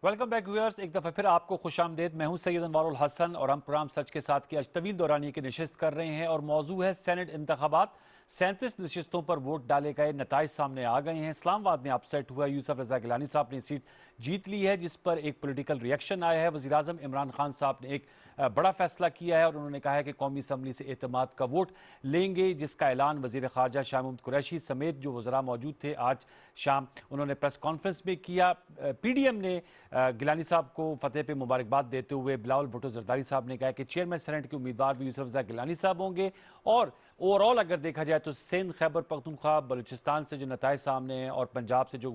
Welcome back viewers, एक दफ़ा फिर आपको खुशामदेद। मैं हूं सैयद अनवारुल हसन और हम प्रोग्राम सच के साथ की आज तवील दौरानिए की नशिस्त कर रहे हैं और मौजू है सेनेट इंतखाबात। 37 नशिस्तों पर वोट डाले गए, नताइज सामने आ गए हैं। इस्लामाबाद में अपसेट हुआ, यूसुफ रजा गिलानी साहब ने सीट जीत ली है, जिस पर एक पॉलिटिकल रिएक्शन आया है। वज़ीर आज़म इमरान खान साहब ने एक बड़ा फैसला किया है और उन्होंने कहा है कि कौमी असम्बली से एतमाद का वोट लेंगे, जिसका ऐलान वज़ीर ख़ारजा शाह महमूद कुरैशी समेत जो वज़रा मौजूद थे आज शाम उन्होंने प्रेस कॉन्फ्रेंस में किया। PDM ने गिलानी साहब को फतेह पे मुबारकबाद देते हुए बिलावल भुट्टो जरदारी साहब ने कहा कि चेयरमैन सेनेट के उम्मीदवार भी यूसुफ रजा गिलानी साहब होंगे। और ओवरऑल अगर देखा जाए तो सिंध, खैबर पख्तूनख्वा, बलूचिस्तान से जो नताइज सामने हैं और पंजाब से जो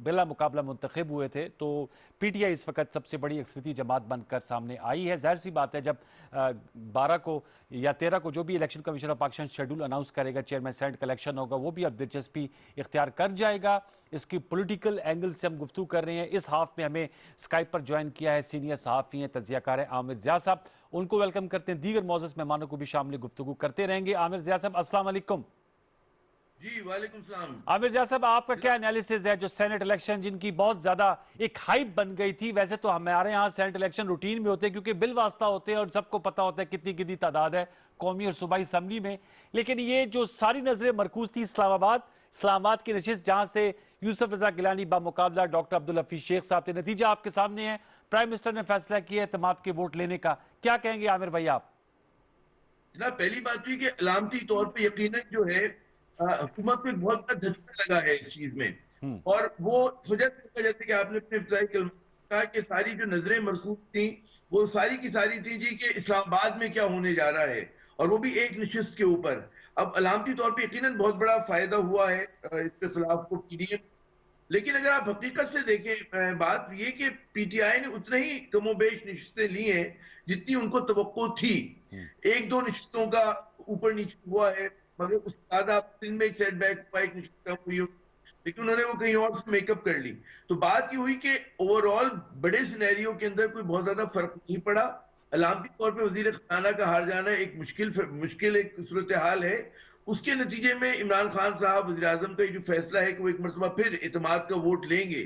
बिला मुकाबला मुंतखब हुए थे, तो PTI इस वक्त सबसे बड़ी अक्सरियती जमात बनकर सामने आई है। जाहिर सी बात है, जब 12 को या 13 को जो भी election commission of Pakistan schedule announce करेगा, चेयरमैन सेनेट का इलेक्शन होगा, वो भी अब दिलचस्पी इख्तियार कर जाएगा। इसकी पॉलिटिकल एंगल से हम गुफ्तगू कर रहे हैं। इस हाफ में हमें स्काइप पर ज्वाइन किया है सीनियर सहाफ़ी हैं, तज्ज़ियाकार हैं आमिर ज़िया साहब। उनको वेलकम करते हैं। दीगर मौजूद मेहमानों को भी शामिल गुफ्तगू करते रहेंगे। आमिर ज़िया साहब, अस्सलाम वालेकुम। जी वालेकुम सलाम। आमिर ज़िया साहब, आपका क्या एनालिसिस है जो सेनेट इलेक्शन जिनकी बहुत ज्यादा एक हाइप बन गई थी? वैसे तो हमारे यहाँ सेनेट इलेक्शन रूटीन में होते हैं क्योंकि बिल वास्ता होते हैं और सबको पता होता है कितनी कितनी तादाद है कौमी और सूबाई असम्बली में, लेकिन ये जो सारी नजरें मरकूज थी इस्लामाबाद की नशिस्त, जहां से यूसुफ रजा गिलानी बामुकाबला डॉक्टर अब्दुल हफीज शेख साहब थे। नतीजा आपके सामने है, प्राइम मिनिस्टर ने फैसला किया एतमाद के वोट लेने का। क्या कहेंगे आमिर भाई आप? जनाब, पहली बात हुई कि अलामती तौर पे यकीनन जो है हुकूमत को एक बहुत बड़ा झटका लगा है इस चीज में। हम्म। और वो इस वजह से लगा, जैसे कि आपने अपने इब्तिदाई कलम में कहा कि सारी जो नजरें मरकूज थी वो सारी की सारी थी जी कि इस्लामाबाद में क्या होने जा रहा है, और वो भी एक नशिस्त के ऊपर। अब अलामती तौर पे यकीनन बहुत बड़ा फायदा हुआ है इसके खिलाफ को PDM। लेकिन अगर आप हकीकत से देखें, बात ये कि PTI ने उतना ही कमोबेश नशिस्तें ली हैं जितनी उनको तवक्को थी। एक दो नशिस्तों का ऊपर नीचे हुआ है, मगर उसके बाद आप दिन में एक सेटबैक हुआ, एक नशिस्त कम हुई, लेकिन उन्होंने वो कहीं और से मेकअप कर ली। तो बात ये हुई कि ओवरऑल बड़े सिनेरियो के अंदर कोई बहुत ज्यादा फर्क नहीं पड़ा। अलामती तौर पर वजीर खजाना का हार जाना एक मुश्किल मुश्किल एक सूरत हाल है। उसके नतीजे में इमरान खान साहब वज़ीर आज़म का जो फैसला है कि वो एक मरतबा फिर एतमाद का वोट लेंगे,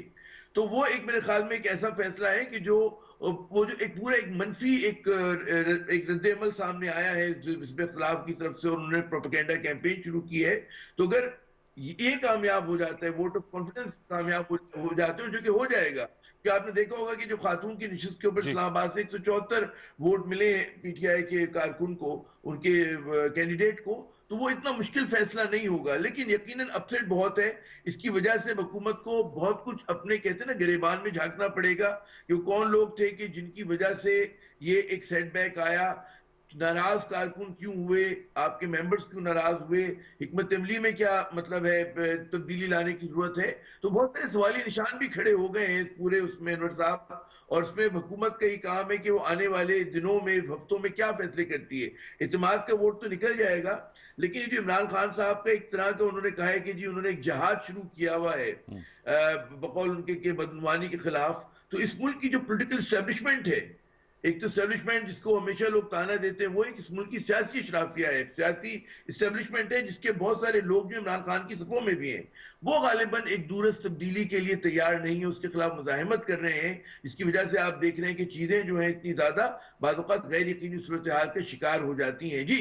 तो वो एक मेरे ख्याल में एक ऐसा फैसला है कि जो वो जो एक पूरा एक मनफी एक रद्द-ए-अमल सामने आया है हिज़्ब इख्तिलाफ की तरफ से, और उन्होंने प्रोपेगेंडा कैंपेन शुरू की है। तो अगर ये कामयाब हो जाता है, वोट ऑफ कॉन्फिडेंस कामयाब हो जाते हैं, जो कि हो जाएगा, कि आपने देखा होगा कि जो खातून की नशिस्त के ऊपर जी। इस्लामाबाद से 174 वोट मिले PTI के कारकुन को, उनके कैंडिडेट को, तो वो इतना मुश्किल फैसला नहीं होगा। लेकिन यकीनन अपसेट बहुत है। इसकी वजह से हुकूमत को बहुत कुछ अपने, कहते हैं ना, गिरेबान में झांकना पड़ेगा कि कौन लोग थे कि जिनकी वजह से ये एक सेटबैक आया, नाराज कारकुन क्यों हुए, आपके मेंबर्स क्यों नाराज हुए, हिकमत अमली में क्या मतलब है, तब्दीली लाने की जरूरत है। तो बहुत सारे सवाली निशान भी खड़े हो गए हैं इस पूरे उसमें अनवर साहब। और उसमें हुकूमत का ही काम है कि वो आने वाले दिनों में, हफ्तों में क्या फैसले करती है। इत्तेमाद का वोट तो निकल जाएगा, लेकिन जो इमरान खान साहब का एक तरह का उन्होंने कहा है कि जी उन्होंने एक जहाज शुरू किया हुआ है बकौल उनके के बदनवानी के खिलाफ। तो इस मुल्क की जो पोलिटिकल स्टैब्लिशमेंट है, एक तो स्टैब्लिशमेंट जिसको हमेशा लोग ताना देते हैं, वो एक इस मुल्क की सियासी शराफिया है, सियासी इस्टेब्लिशमेंट है, जिसके बहुत सारे लोग जो इमरान खान की सफों में भी हैं, वो गालिबन एक दूरस्थ तब्दीली के लिए तैयार नहीं है, उसके खिलाफ मुजाहिमत कर रहे हैं। जिसकी वजह से आप देख रहे हैं कि चीजें जो है इतनी ज्यादा बाज़ गैर यकीनी सूरत हाल के शिकार हो जाती हैं। जी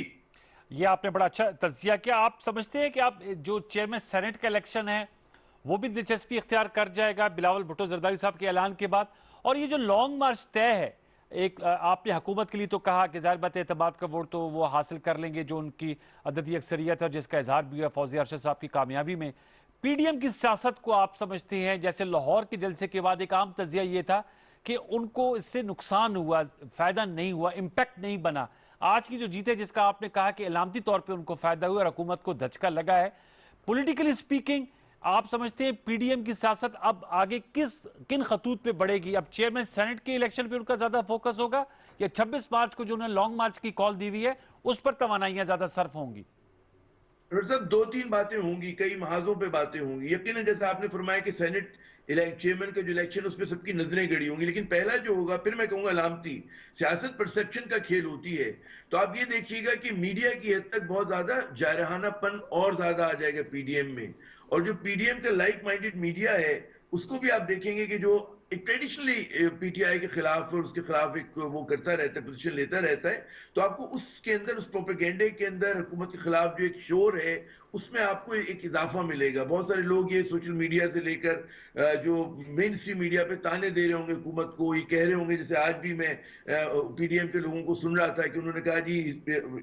ये आपने बड़ा अच्छा तज्जिया किया। आप समझते हैं कि आप जो चेयरमैन सेनेट का इलेक्शन है वो भी दिलचस्पी इख्तियार कर जाएगा बिलावल भुट्टो जरदारी साहब के ऐलान के बाद? और ये जो लॉन्ग मार्च तय है, एक आपने हुकूमत के लिए तो कहा कि ज़ाहिर बात है एतमाद का वोट तो वो हासिल कर लेंगे जो उनकी अददी अक्सरियत है और जिसका इजहार भी हुआ फौजी अरशद साहब की कामयाबी में। PDM की सियासत को आप समझते हैं, जैसे लाहौर के जलसे के बाद एक आम तजिया ये था कि उनको इससे नुकसान हुआ, फायदा नहीं हुआ, इंपैक्ट नहीं बना। आज की जो जीत है, जिसका आपने कहा कि इलामती तौर पे उनको फायदा हुआ और हुकूमत को धचका लगा है, पॉलिटिकली स्पीकिंग आप समझते हैं PDM की सियासत अब आगे किन खतूत पे बढ़ेगी? अब चेयरमैन सेनेट के इलेक्शन पे उनका ज्यादा फोकस होगा या 26 मार्च को जो उन्होंने लॉन्ग मार्च की कॉल दी हुई है उस पर तवानाइयां ज्यादा सर्फ होंगी? डॉक्टर साहब, दो तीन बातें होंगी, कई महाजों पे बातें होंगी। यकीनन जैसा आपने फरमाया कि सेनेट चेयरमैन का जो इलेक्शन, उसमें सबकी नजरें गड़ी होंगी, लेकिन पहला जो होगा, फिर मैं कहूंगा अलामती सियासत परसेप्शन का खेल होती है। तो आप ये देखिएगा कि मीडिया की हद तक बहुत ज्यादा जारहानापन और ज्यादा आ जाएगा PDM में। और जो PDM का लाइक माइंडेड मीडिया है, उसको भी आप देखेंगे कि जो एक ट्रेडिशनली पीटीआई के खिलाफ और उसके खिलाफ एक वो करता रहता है, पोजीशन लेता रहता है, तो आपको उसके अंदर, उस प्रोपेगेंडे के अंदर हुकूमत के खिलाफ जो एक शोर है, उसमें आपको एक इजाफा मिलेगा। बहुत सारे लोग ये सोशल मीडिया से लेकर जो मेन स्ट्रीम मीडिया पे ताने दे रहे होंगे हुकूमत को, ये कह रहे होंगे, जैसे आज भी मैं पीडीएम के लोगों को सुन रहा था कि उन्होंने कहा जी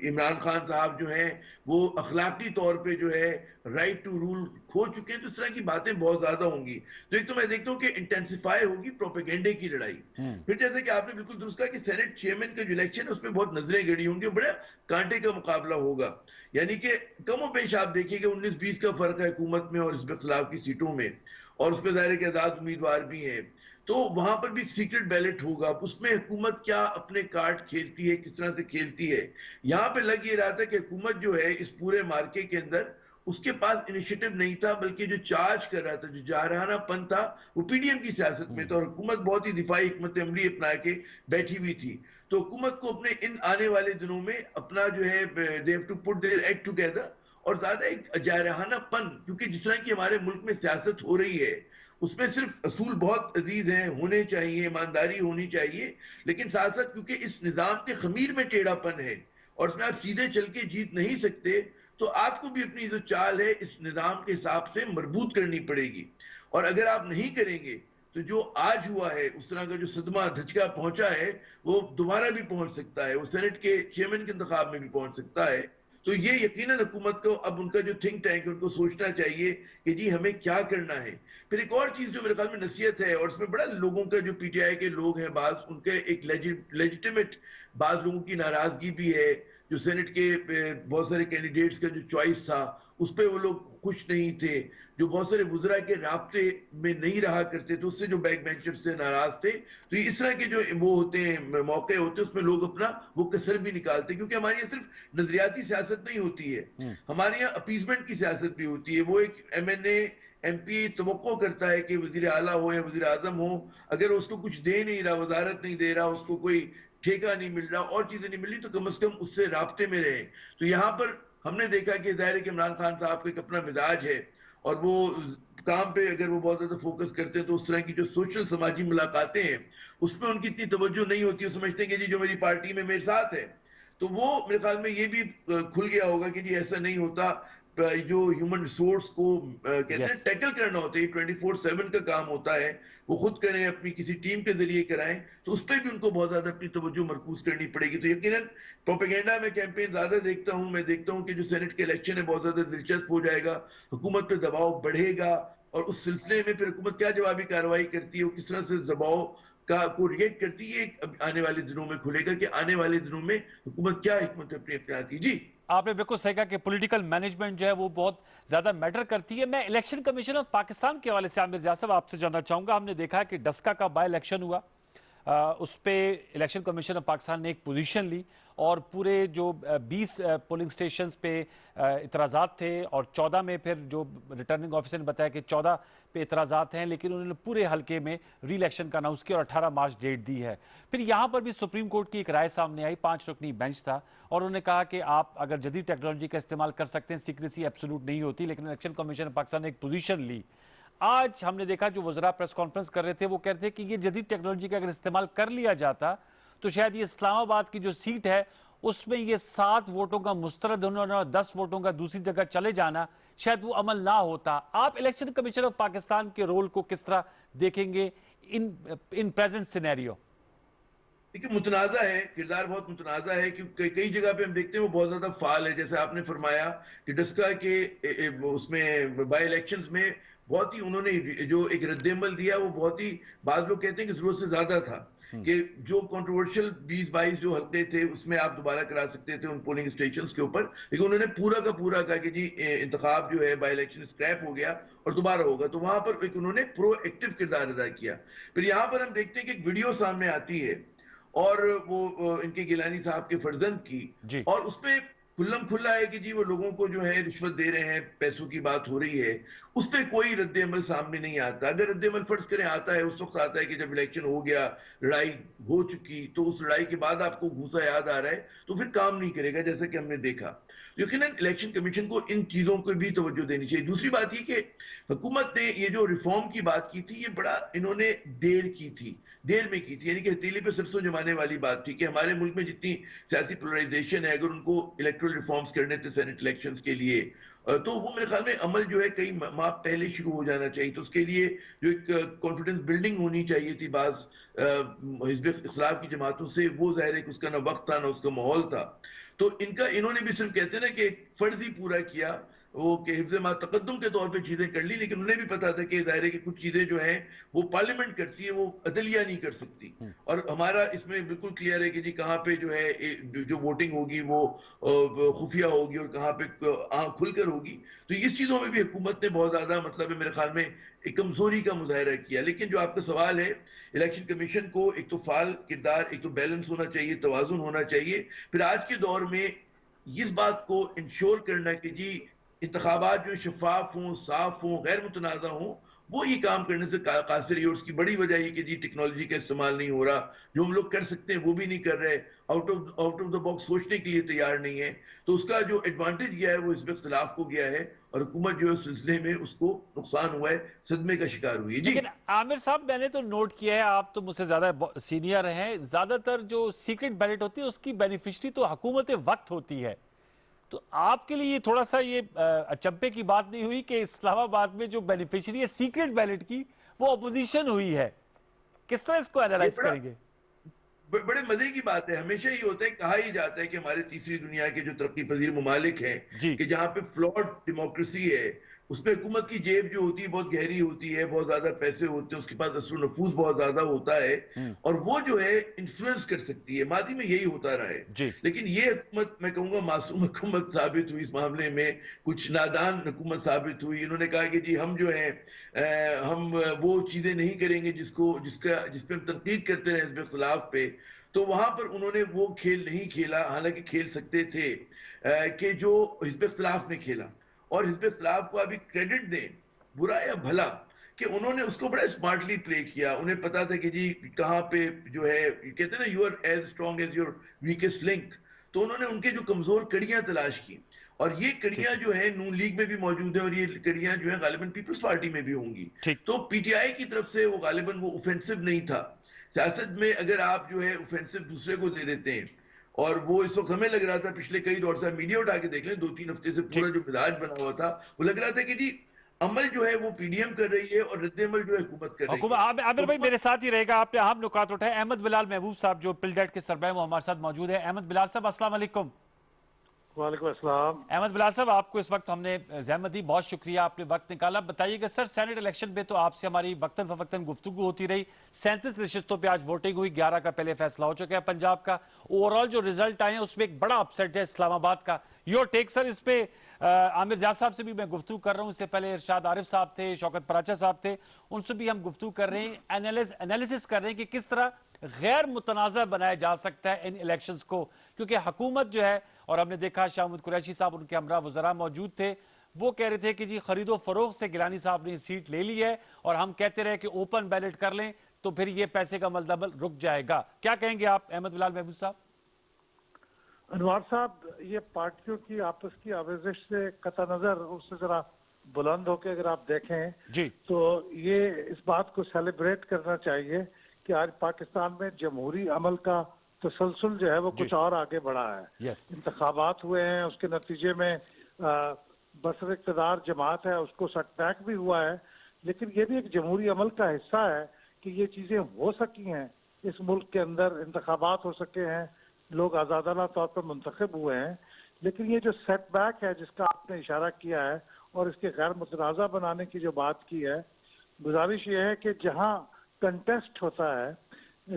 इमरान खान साहब जो हैं वो अखलाकी तौर पे जो है राइट टू रूल खो चुके हैं। तो इस तरह की बातें बहुत ज्यादा होंगी। तो एक तो मैं देखता हूँ कि इंटेंसिफाई होगी प्रोपेगेंडे की लड़ाई। फिर जैसे कि आपने बिल्कुल दुरुस्त कहा कि सेनेट चेयरमैन का जो इलेक्शन है उसमें बहुत नजरें गड़ी होंगी, बड़ा कांटे का मुकाबला होगा। यानी कि कमो पेश आप देखिएगा 19-20 का फर्क है हुकूमत में और इसके खिलाफ की सीटों में, और उसमें ज़ाहिर के आजाद उम्मीदवार भी हैं। तो वहां पर भी सीक्रेट बैलेट होगा, उसमें हुकूमत क्या अपने कार्ड खेलती है, किस तरह से खेलती है। यहां पे लग ये रहा था कि हुकूमत जो है इस पूरे मार्के के अंदर उसके पास इनिशिएटिव नहीं था, बल्कि जो चार्ज कर रहा था, जो जारहानापन था, वो पीडीएम की सियासत में था, और हुकूमत बहुत ही दिफाई हिकमत अमली अपना के बैठी हुई थी। तो हुकूमत को अपने इन आने वाले दिनों में अपना जो है they have to put their act together, और ज्यादा एक जारहानापन, क्योंकि जिस तरह की हमारे मुल्क में सियासत हो रही है उसमें सिर्फ असूल बहुत अजीज हैं, होने चाहिए, ईमानदारी होनी चाहिए, लेकिन साथ साथ क्योंकि इस निजाम के खमीर में टेढ़ापन है और उसमें आप सीधे चल के जीत नहीं सकते, तो आपको भी अपनी जो चाल है इस निजाम के हिसाब से मजबूत करनी पड़ेगी। और अगर आप नहीं करेंगे तो जो आज हुआ है, उस तरह का जो सदमा धचका पहुंचा है, वो दोबारा भी पहुंच सकता है, वो सेनेट के चेयरमैन के इंतखाब में भी पहुंच सकता है। तो ये यकीनन हुकूमत को अब उनका जो थिंक टैंक है उनको सोचना चाहिए कि जी हमें क्या करना है। फिर एक और चीज जो मेरे ख्याल में नसीहत है, और इसमें बड़ा लोगों का, जो पीटीआई के लोग हैं बाज, उनके एक लेजिटिमेट बाज लोगों की नाराजगी भी है, जो सेनेट के बहुत सारे कैंडिडेट्स का जो चॉइस था उस पर वो लोग खुश नहीं थे, जो बहुत सारे वुजरा के राब्ते में नहीं रहा करते थे, उससे जो बैक बेंचर्स से नाराज थे। तो इस तरह के जो वो होते हैं, मौके होते हैं, उसमें लोग अपना वो कसर भी निकालते हैं, क्योंकि हमारे यहाँ सिर्फ नजरियाती सियासत नहीं होती है, हमारे यहाँ अपीजमेंट की सियासत भी होती है। वो एक एमएनए एमपी तवक्को करता है कि वजीर आला हो या वजीर आजम हो, अगर उसको कुछ दे नहीं रहा, वजारत नहीं दे रहा, उसको कोई ठेका नहीं मिल रहा और चीजें नहीं मिल रही, तो कम से कम उससे राब्ते में रहे। तो यहाँ पर हमने देखा कि जाहिर है कि इमरान खान साहब का एक अपना मिजाज है, और वो काम पे अगर वो बहुत ज्यादा फोकस करते हैं तो उस तरह की जो सोशल समाजी मुलाकातें हैं उसमें उनकी इतनी तवज्जो नहीं होती। वो समझते हैं कि जी जो मेरी पार्टी में मेरे साथ है, तो वो मेरे ख्याल में ये भी खुल गया होगा कि जी ऐसा नहीं होता। जो ह्यूमन रिसोर्स को कहते हैं यस। टैकल करना होता है, 24/7 का काम होता है, वो खुद करें, अपनी किसी टीम के जरिए कराएं, तो उस पर भी उनको बहुत ज्यादा अपनी तवज्जो मरकूज करनी पड़ेगी। तो यकीनन प्रोपेगेंडा में कैंपेन ज्यादा देखता हूं, मैं देखता हूं कि जो सेनेट के इलेक्शन है बहुत ज्यादा दिलचस्प हो जाएगा, हुकूमत पे दबाव बढ़ेगा, और उस सिलसिले में फिर हुकूमत क्या जवाबी कार्रवाई करती है, वो किस तरह से दबाव का को रिएक्ट करती है, अब आने वाले दिनों में खुलेगा कि आने वाले दिनों में हुकूमत क्या हिकमत अपनी अपनाती। जी आपने बिल्कुल सही कहा कि पॉलिटिकल मैनेजमेंट जो है वो बहुत ज्यादा मैटर करती है। मैं इलेक्शन कमीशन ऑफ पाकिस्तान के हवाले से आमिर रियाज साहब आपसे जानना चाहूंगा। हमने देखा है कि डस्का का बाय इलेक्शन हुआ, उस पे इलेक्शन कमीशन ऑफ पाकिस्तान ने एक पोजीशन ली, और पूरे जो 20 पोलिंग स्टेशंस पे इतराज़ात थे, और 14 में फिर जो रिटर्निंग ऑफिसर ने बताया कि 14 पे इतराज़ात हैं, लेकिन उन्होंने पूरे हल्के में री इलेक्शन का अनाउंस किया और 18 मार्च डेट दी है। फिर यहाँ पर भी सुप्रीम कोर्ट की एक राय सामने आई, 5 रुकनी बेंच था, और उन्होंने कहा कि आप अगर जदीद टेक्नोलॉजी का इस्तेमाल कर सकते हैं, सीक्रेसी एब्सोल्यूट नहीं होती, लेकिन इलेक्शन कमीशन ऑफ पाकिस्तान ने एक पोजीशन ली। आज हमने देखा जो वज़रा प्रेस कॉन्फ्रेंस कर रहे थे वो कह रहे थे कि ये जदीद टेक्नोलॉजी का अगर इस्तेमाल कर लिया जाता तो शायद ये इस्लामाबाद की जो सीट है उसमें ये 7 वोटों का मुस्तरद होना और 10 वोटों का दूसरी जगह चले जाना, शायद वो अमल ना होता। आप इलेक्शन कमीशन ऑफ पाकिस्तान के रोल को किस तरह देखेंगे इन प्रेजेंट सिनेरियो? देखिए, मुतनाज़ा है, किरदार बहुत मुतनाज़ा है, क्योंकि कई जगह पे हम देखते हैं वो बहुत ज्यादा फाल है। जैसे आपने फरमाया कि डस्का के उसमें बाई इलेक्शंस में बहुत ही उन्होंने जो एक रद्देमल दिया, वो बहुत ही, बाद लोग कहते हैं कि जरूरत से ज्यादा था, कि जो कंट्रोवर्शियल 20-22 जो हल्के थे उसमें आप दोबारा करा सकते थे उन पोलिंग स्टेशंस के ऊपर, लेकिन उन्होंने पूरा का पूरा कहा कि जी इंतखाब जो है बाई इलेक्शन स्क्रैप हो गया और दोबारा होगा। तो वहां पर एक उन्होंने प्रोएक्टिव किरदार अदा किया। फिर यहाँ पर हम देखते हैं कि एक वीडियो सामने आती है, और वो इनके गिलानी साहब के फर्जंद की, जी। और उसपे खुल्लम खुल्ला है कि जी वो लोगों को जो है रिश्वत दे रहे हैं, पैसों की बात हो रही है, उस पे कोई रद्द अमल सामने नहीं आता। अगर रद्द अमल फर्ज करें आता है, उस वक्त आता है कि जब इलेक्शन हो गया, लड़ाई हो चुकी, तो उस लड़ाई के बाद आपको घूसा याद आ रहा है, तो फिर काम नहीं करेगा, जैसा कि हमने देखा। यकीनन इलेक्शन कमीशन को इन चीजों को भी तवज्जो देनी चाहिए। दूसरी बात ये कि हुकूमत ने ये जो रिफॉर्म की बात की थी, ये बड़ा इन्होंने देर की थी, देर में की थी, यानी कि हथेली पे सरसों जमाने वाली बात थी कि हमारे मुल्क में जितनी सियासी पोलराइजेशन है, अगर उनको इलेक्टोरल रिफॉर्म्स करने थे सेनेट इलेक्शंस के लिए, तो वो मेरे ख्याल में अमल जो है कई माह पहले शुरू हो जाना चाहिए। तो उसके लिए जो एक कॉन्फिडेंस बिल्डिंग होनी चाहिए थी बाज हिजब इख्तिलाफ की जमातों से, वो जाहिर है कि उसका ना वक्त था ना उसका माहौल था। तो इन्होंने भी सिर्फ कहते हैं ना कि एक फर्ज ही पूरा किया, वो कि हिफ्ज़ मा तक़द्दुम के तौर पे चीजें कर ली, लेकिन उन्हें भी पता था कि जाहिर है कि कुछ चीजें जो हैं वो पार्लियामेंट करती है, वो अदलिया नहीं कर सकती। और हमारा इसमें बिल्कुल क्लियर है कि जी कहाँ पे जो है जो वोटिंग होगी वो खुफिया होगी और कहाँ पे आँख खुलकर होगी। तो इस चीजों में भी हुकूमत ने बहुत ज्यादा मतलब है मेरे ख्याल में एक कमजोरी का मुजाहरा किया। लेकिन जो आपका सवाल है, इलेक्शन कमीशन को एक तो फाल किरदार, एक तो बैलेंस होना चाहिए, तवाजुन होना चाहिए। फिर आज के दौर में इस बात को इंश्योर करना कि जी इंतखाबात जो शफाफ हों, साफ हों, गैर मुतनाज़ा हों, वो ये काम करने से कासिर है। और उसकी बड़ी वजह ये कि जी टेक्नोलॉजी का इस्तेमाल नहीं हो रहा, जो हम लोग कर सकते हैं वो भी नहीं कर रहे, आउट ऑफ द बॉक्स सोचने के लिए तैयार नहीं है। तो उसका जो एडवांटेज गया है वो हिज़्ब इख्तिलाफ को गया है, और हुकूमत जो है उस सिलसिले में उसको नुकसान हुआ है, सदमे का शिकार हुई है। जी लेकिन आमिर साहब, मैंने तो नोट किया है, आप तो मुझसे ज्यादा सीनियर हैं, ज्यादातर जो सीक्रेट बैलेट होती है उसकी बेनिफिशरी तो हुकूमत वक्त होती है। तो आपके लिए थोड़ा सा ये अचंभे की बात नहीं हुई कि इस्लामाबाद में जो बेनिफिशियरी है सीक्रेट बैलेट की, वो अपोजिशन हुई है? किस तरह इसको ये एनालाइज बड़ा करेंगे? बड़े मजे की बात है। हमेशा ये होता है, कहा ही जाता है कि हमारे तीसरी दुनिया के जो तरक्की पजीर ममालिक हैं, जी। कि जहां पे फ्लॉड डेमोक्रेसी है, उसमें हुकूमत की जेब जो होती है बहुत गहरी होती है, बहुत ज्यादा पैसे होते हैं, उसके पास असर नफूज बहुत ज्यादा होता है, और वो जो है इन्फ्लुएंस कर सकती है। माजी में यही होता रहा है। जी। लेकिन ये हुकूमत, मैं कहूंगा मासूम हुकूमत साबित हुई इस मामले में, कुछ नादान हुकूमत साबित हुई। इन्होंने कहा कि जी हम जो है हम वो चीजें नहीं करेंगे जिस पे हम तनकीद करते रहे हिज़्ब इख्तिलाफ पे। तो वहां पर उन्होंने वो खेल नहीं खेला, हालांकि खेल सकते थे, कि जो हिज़्ब इख्तिलाफ ने खेला। और हिज़्ब इख्तिलाफ को अभी क्रेडिट दें, बुरा या भला, कि उन्होंने उसको बड़ा स्मार्टली प्ले किया। उन्हें पता था कि जी कहाँ पे जो है, कहते हैं ना, you are as strong as your weakest link. तो उन्होंने उनके जो कमजोर कड़ियां तलाश की, और ये ठीक कड़ियां है। जो है नून लीग में भी मौजूद है, और ये कड़ियां जो है गालिबन पीपल्स पार्टी में भी होंगी। ठीक। तो पीटीआई की तरफ से वो गालिबन वो ऑफेंसिव नहीं था। सियासत में अगर आप जो है ऑफेंसिव दूसरे को दे देते हैं, और वो इस वक्त हमें लग रहा था, पिछले कई दौर से मीडिया उठा के देख लें, 2-3 हफ्ते से पूरा ठीक। जो मिजाज बना हुआ था, वो लग रहा था कि जी अमल जो है वो पीडीएम कर रही है और रद्द अमल जो है हुकूमत कर रही हुकूमत, है। आमिर तो भाई मेरे साथ ही रहेगा, आपने अहम नुकात उठाए। अहमद बिलाल महबूब साहब जो पिलडेट के सरबराह वो हमारे साथ मौजूद है। अहमद बिलाल साहब, अस्सलाम वालेकुम। वालेकुम अस्सलाम। अहमद बिलाल साहब, आपको इस वक्त हमने जहमत दी, बहुत शुक्रिया, आपने वक्त निकाला। बताइएगा सर, सेनेट इलेक्शन पे तो आपसे हमारी वक्तन फवक्तन गुफ्तगू होती रही। 37 नशिस्तों पे आज वोटिंग हुई, 11 का पहले फैसला हो चुका है पंजाब का। ओवरऑल जो रिजल्ट आए हैं उसमें एक बड़ा अपसेट है इस्लामाबाद का। योर टेक सर इस पे? आमिर जाद साहब से भी मैं गुफ्तगू कर रहा हूँ, इससे पहले इरशाद आरिफ साहब थे, शौकत पराचा साहब थे, उनसे भी हम गुफ्तगू कर रहे हैं, एनालिसिस कर रहे हैं कि किस तरह गैर मुतनाज़ा बनाया जा सकता है इन इलेक्शंस को। क्योंकि हुकूमत जो है, और हमने देखा शाहमुद कुरैशी साहब उनके हमरा वज़रा मौजूद थे, वो कह रहे थे कि जी खरीदो फरोख्त से गिलानी साहब ने सीट ले ली है, और हम कहते रहे कि ओपन बैलेट कर लें तो फिर ये पैसे का मलदबल रुक जाएगा। क्या कहेंगे आप अहमद बिलाल महबूब साहब? अनवार साहब, ये पार्टियों की आपस की आवेजिश से कता नजर उससे जरा बुलंद होकर अगर आप देखें जी। तो ये इस बात को सेलिब्रेट करना चाहिए कि आज पाकिस्तान में जमहूरी अमल का तसलसल जो है वो कुछ और आगे बढ़ा है। यस। इंतखाबात हुए हैं, उसके नतीजे में बसर इक़्तिदार जमात है उसको सेटबैक भी हुआ है, लेकिन ये भी एक जमहूरी अमल का हिस्सा है कि ये चीजें हो सकी हैं। इस मुल्क के अंदर इंतखाबात हो सके हैं, लोग आज़ादाना तौर पर मुंतखब हुए हैं। लेकिन ये जो सेटबैक है जिसका आपने इशारा किया है और इसके गैर मुतनाज़ा बनाने की जो बात की है, गुजारिश ये है कि जहाँ कंटेस्ट होता है,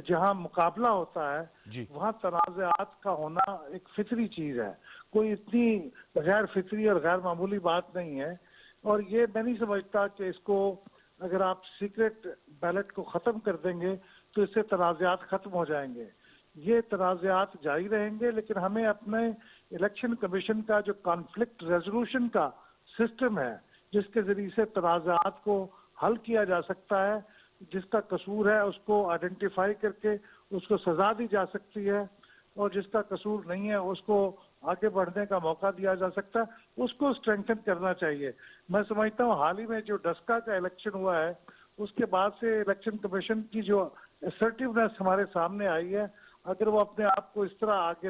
जहाँ मुकाबला होता है, वहाँ तनाज़ात का होना एक फितरी चीज़ है। कोई इतनी गैर फितरी और गैर मामूली बात नहीं है। और ये मैं नहीं समझता कि इसको अगर आप सीक्रेट बैलेट को ख़त्म कर देंगे तो इससे तनाज़ात ख़त्म हो जाएंगे। ये तनाज़ात जारी रहेंगे, लेकिन हमें अपने इलेक्शन कमीशन का जो कॉन्फ्लिक्ट रेजोल्यूशन का सिस्टम है, जिसके जरिए से तनाज़ात को हल किया जा सकता है, जिसका कसूर है उसको आइडेंटिफाई करके उसको सजा दी जा सकती है, और जिसका कसूर नहीं है उसको आगे बढ़ने का मौका दिया जा सकता है, उसको स्ट्रेंथन करना चाहिए। मैं समझता हूँ हाल ही में जो डस्का का इलेक्शन हुआ है, उसके बाद से इलेक्शन कमीशन की जो असर्टिवनेस हमारे सामने आई है, अगर वो अपने आप को इस तरह आगे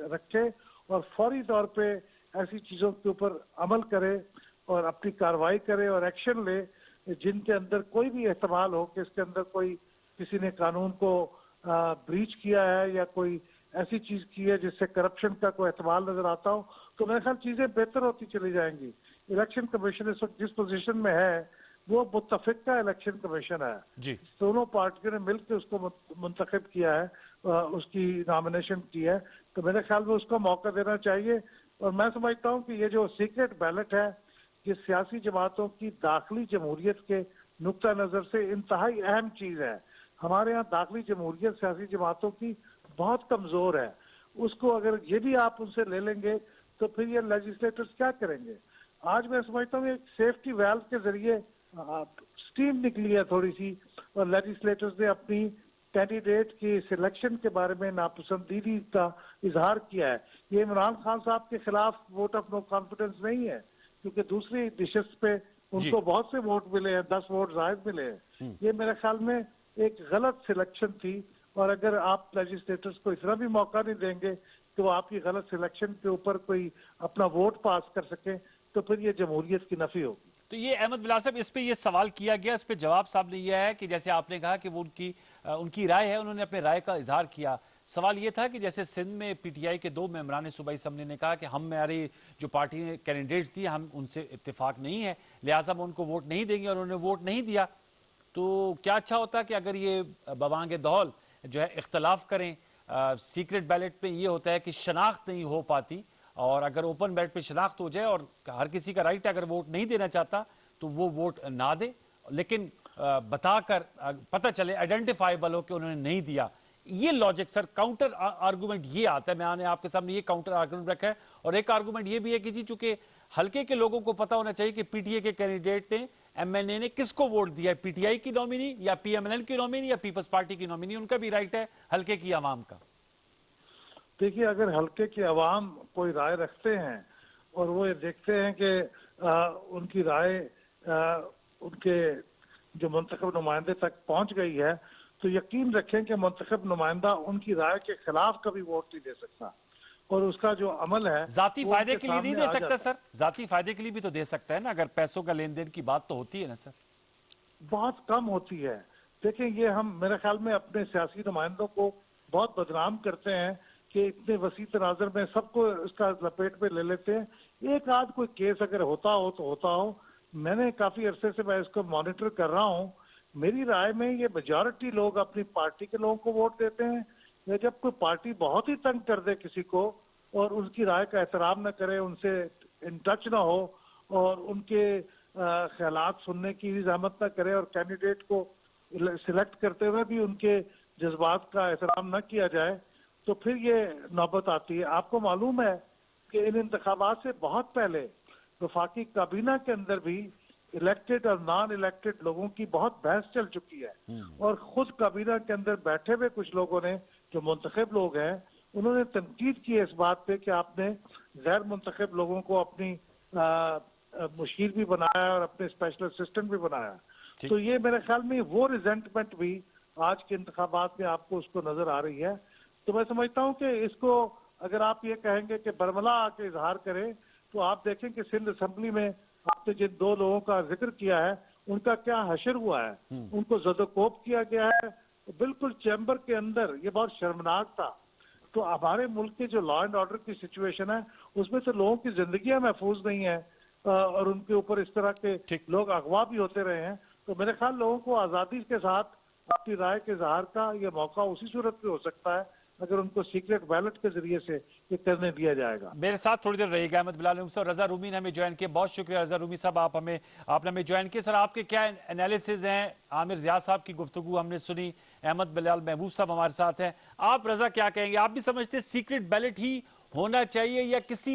रखे और फौरी तौर पे ऐसी चीज़ों के ऊपर अमल करे और अपनी कार्रवाई करे और एक्शन ले जिनके अंदर कोई भी एहतमाल हो कि इसके अंदर कोई किसी ने कानून को ब्रीच किया है या कोई ऐसी चीज की है जिससे करप्शन का कोई एहतमाल नजर आता हो, तो मेरे ख्याल चीजें बेहतर होती चली जाएंगी। इलेक्शन कमीशन इस वक्त जिस पोजीशन में है वो मुत्तफिक का इलेक्शन कमीशन है जी। दोनों पार्टियों ने मिलकर उसको मुंतखब किया है, उसकी नॉमिनेशन की है, तो मेरे ख्याल में उसको मौका देना चाहिए। और मैं समझता हूँ कि ये जो सीक्रेट बैलेट है ये सियासी जमातों की दाखिली जमहूरियत के नुक्ता नज़र से इंतहाई अहम चीज़ है। हमारे यहाँ दाखिली जमहूरियत सियासी जमातों की बहुत कमज़ोर है, उसको अगर ये भी आप उनसे ले लेंगे तो फिर ये लेजिस्लेटर्स क्या करेंगे। आज मैं समझता हूँ एक सेफ्टी वैल्व के जरिए स्टीम निकली है थोड़ी सी, और लेजिस्लेटर्स ने अपनी कैंडिडेट की सिलेक्शन के बारे में नापसंदीदी का इजहार किया है। ये इमरान खान साहब के खिलाफ वोट ऑफ नो कॉन्फिडेंस नहीं है, क्योंकि दूसरी डिशेस पे उनको बहुत से वोट मिले हैं, 10 वोट जायद मिले हैं। ये मेरे ख्याल में एक गलत सिलेक्शन थी, और अगर आप लेजिस्लेटर्स को इतना भी मौका नहीं देंगे कि वो आपकी गलत सिलेक्शन के ऊपर कोई अपना वोट पास कर सके, तो फिर ये जमहूरियत की नफी होगी। तो ये अहमद बिलाल साहब, इस पे ये सवाल किया गया, इस पे जवाब साहब ने यह है कि जैसे आपने कहा कि वो उनकी राय है, उन्होंने अपने राय का इजहार किया। सवाल ये था कि जैसे सिंध में पीटीआई के 2 मेंबरान सूबाई असम्बली ने कहा कि हमारी जो पार्टी ने कैंडिडेट्स दिए हम उनसे इत्तेफाक नहीं है, लिहाजा हम उनको वोट नहीं देंगे, और उन्होंने वोट नहीं दिया। तो क्या अच्छा होता कि अगर ये बवांगे दौल जो है इख्तलाफ करें, सीक्रेट बैलेट पे ये होता है कि शनाख्त नहीं हो पाती, और अगर ओपन बैलेट पे शनाख्त हो जाए और हर किसी का राइट है अगर वोट नहीं देना चाहता तो वो वोट ना दे, लेकिन बताकर पता चले आइडेंटिफाइबल हो कि उन्होंने नहीं दिया। ये लॉजिक सर, काउंटर आर्गुमेंट ये आता है, मैंने आपके सामने ये काउंटर आर्गुमेंट रखा है। और एक आर्गुमेंट ये भी है कि जी चूंकि हल्के के लोगों को पता होना चाहिए कि पीटीए के कैंडिडेट ने, एमएनए ने किसको वोट दिया है, पीटीआई की नॉमिनी या पीएमएनएल की नॉमिनी या पीपल्स पार्टी की नॉमिनी, उनका भी राइट है हल्के की आवाम का। देखिए, अगर हल्के की आवाम कोई राय रखते हैं और वो ये देखते हैं कि उनकी राय उनके जो मुंतखब नुमाइंदे तक पहुंच गई है, तो यकीन रखें कि मुंतखब नुमाइंदा उनकी राय के खिलाफ कभी वोट नहीं दे सकता, और उसका जो अमल है जाती फायदे के लिए नहीं दे सकता सर, जाती फायदे के लिए भी तो दे सकता है ना, अगर पैसों का लेन देन की बात तो होती है ना सर। बहुत कम होती है। देखें, ये हम मेरे ख्याल में अपने सियासी नुमाइंदों को बहुत बदनाम करते हैं कि इतने वसी तनाजर में सबको इसका लपेट में ले लेते हैं। एक आध कोई केस अगर होता हो तो होता हो, मैंने काफी अरसे से मैं इसको मॉनिटर कर रहा हूँ। मेरी राय में ये मेजॉरिटी लोग अपनी पार्टी के लोगों को वोट देते हैं, या जब कोई पार्टी बहुत ही तंग कर दे किसी को और उनकी राय का एहतराम न करे, उनसे इन टच ना हो और उनके ख्यालात सुनने की भी जहमत न करे, और कैंडिडेट को सिलेक्ट करते हुए भी उनके जज्बात का एहतराम न किया जाए, तो फिर ये नौबत आती है। आपको मालूम है कि इन इंतखाबात से बहुत पहले वफाकी काबीना के अंदर भी इलेक्टेड और नॉन इलेक्टेड लोगों की बहुत बहस चल चुकी है, और खुद काबीना के अंदर बैठे हुए कुछ लोगों ने, जो मुंतखब लोग हैं, उन्होंने तनकीद की है इस बात पे कि आपने गैर मुंतखब लोगों को अपनी मुशीर भी बनाया और अपने स्पेशल असिस्टेंट भी बनाया। तो ये मेरे ख्याल में वो रिजेंटमेंट भी आज के इंतखाबात में आपको उसको नजर आ रही है। तो मैं समझता हूँ कि इसको अगर आप ये कहेंगे कि बरमला आके इजहार करें, तो आप देखें कि सिंध असेंबली में आपने जिन 2 लोगों का जिक्र किया है उनका क्या हशर हुआ है। उनको जदोकोप किया गया है बिल्कुल चैम्बर के अंदर, ये बहुत शर्मनाक था। तो हमारे मुल्क के जो लॉ एंड ऑर्डर की सिचुएशन है उसमें तो लोगों की जिंदगियां महफूज नहीं है, और उनके ऊपर इस तरह के लोग अगवा भी होते रहे हैं। तो मेरे ख्याल लोगों को आज़ादी के साथ अपनी राय के इजहार का ये मौका उसी सूरत में हो सकता है अगर उनको सीक्रेट बैलेट के जरिए से ये करने दिया जाएगा। मेरे साथ थोड़ी देर रहिएगा अहमद बिलाल साहब। रजा रूमी ने हमें ज्वाइन किया, बहुत शुक्रिया रजा रूमी साहब, आपने हमें ज्वाइन किया। सर, आपके क्या एनालिसिस हैं? आमिर ज़िया साहब की गुफ्तगू हमने सुनी, अहमद बिलाल महबूब साहब हमारे साथ हैं, आप रजा क्या कहेंगे? आप भी समझते सीक्रेट बैलेट ही होना चाहिए, या किसी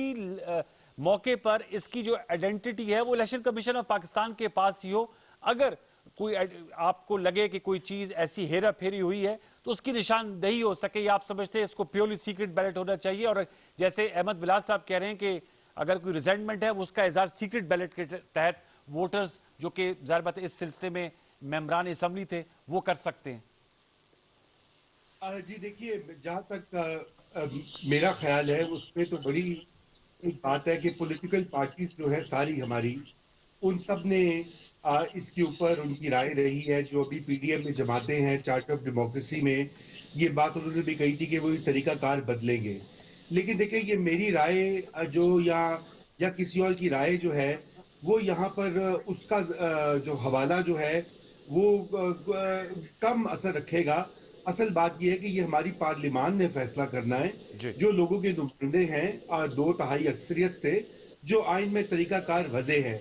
मौके पर इसकी जो आइडेंटिटी है वो इलेक्शन कमीशन ऑफ पाकिस्तान के पास ही हो? अगर कोई आपको लगे कि कोई चीज ऐसी हेरा फेरी हुई है तो उसकी निशानदेही हो सके, या आप समझते हैं इसको प्योरली सीक्रेट बैलेट होना चाहिए? और जैसे अहमद बिलाल साहब कह रहे हैं कि अगर कोई रिजेंटमेंट है वो उसका इजहार सीक्रेट बैलेट के तहत वोटर्स जो कि जाहिर बात है इस सिलसिले में मेंबरान असम्बली थे वो कर सकते हैं। जी देखिए, जहाँ तक मेरा ख्याल है उसमें तो बड़ी एक बात है कि पॉलिटिकल पार्टीज जो है सारी हमारी, उन सब ने इसके ऊपर उनकी राय रही है। जो अभी पीडीएम में जमाते हैं चार्ट ऑफ डेमोक्रेसी में, ये बात उन्होंने भी कही थी कि वो तरीकाकार बदलेंगे। लेकिन देखिए, ये मेरी राय जो या किसी और की राय जो है, वो यहाँ पर उसका जो हवाला जो है वो कम असर रखेगा। असल बात यह है कि ये हमारी पार्लियामान ने फैसला करना है, जी। जो लोगों के नुमाइंदे हैं 2/3 अक्सरियत से, जो आइन में तरीकाकार वजह है।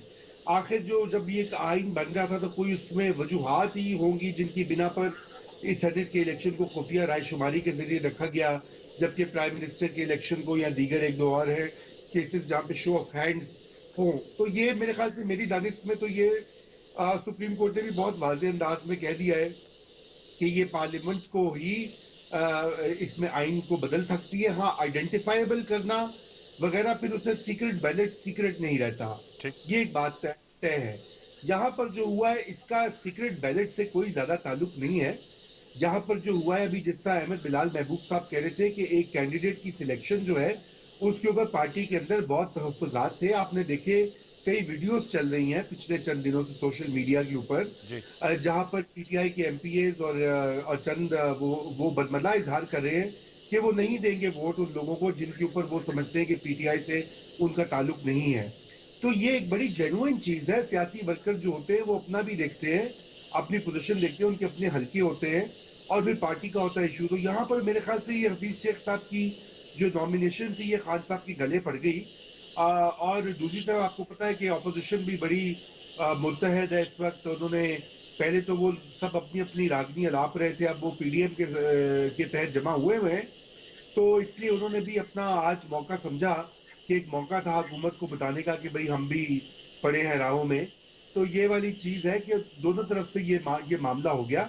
आखिर जो जब ये एक आइन बन रहा था तो कोई उसमें वजूहात ही होंगी जिनकी बिना पर इस सेनेट के इलेक्शन को खुफिया रायशुमारी के जरिए रखा गया, जबकि प्राइम मिनिस्टर के इलेक्शन को या दीगर एक दो और है केसेस जहाँ पे शो ऑफ हैंड्स हो। तो ये मेरे ख्याल से, मेरी दानिश में तो ये सुप्रीम कोर्ट ने भी बहुत वाज़ेह अंदाज में कह दिया है कि ये पार्लियामेंट को ही इसमें आइन को बदल सकती है। हाँ, आइडेंटिफाइबल करना वगैरह, फिर उसमें सीक्रेट बैलेट सीक्रेट नहीं रहता, ठीक। ये एक बात तय है। यहाँ पर जो हुआ है इसका सीक्रेट बैलेट से कोई ज्यादा ताल्लुक नहीं है। यहाँ पर जो हुआ है अभी, जिस तरह अहमद बिलाल महबूब साहब कह रहे थे कि एक कैंडिडेट की सिलेक्शन जो है उसके ऊपर पार्टी के अंदर बहुत तहफ्फुज़ात थे। आपने देखे, कई वीडियोस चल रही हैं पिछले चंद दिनों से सोशल मीडिया के ऊपर, जहां पर पीटीआई के एमपीएस और चंद वो बदमला इजहार कर रहे हैं कि वो नहीं देंगे वोट उन लोगों को जिनके ऊपर वो समझते हैं कि पीटीआई से उनका ताल्लुक नहीं है। तो ये एक बड़ी जेन्युइन चीज है। सियासी वर्कर जो होते हैं वो अपना भी देखते हैं, अपनी पोजीशन देखते हैं, उनके अपने हल्के होते हैं, और फिर पार्टी का होता है इशू। तो यहाँ पर मेरे ख्याल से ये हफीज शेख साहब की जो नॉमिनेशन थी ये खान साहब के गले पड़ गई। और दूसरी तरफ आपको पता है कि ऑपोजिशन भी बड़ी मुत्तहद है इस वक्त। उन्होंने पहले तो वो सब अपनी अपनी रागनी अलाप रहे थे, अब वो पीडीएम के तहत जमा हुए हैं। तो इसलिए उन्होंने भी अपना आज मौका समझा कि एक मौका था हुकूमत को बताने का कि भाई हम भी पड़े हैं राहों में। तो ये वाली चीज है कि दोनों तरफ से ये मामला हो गया।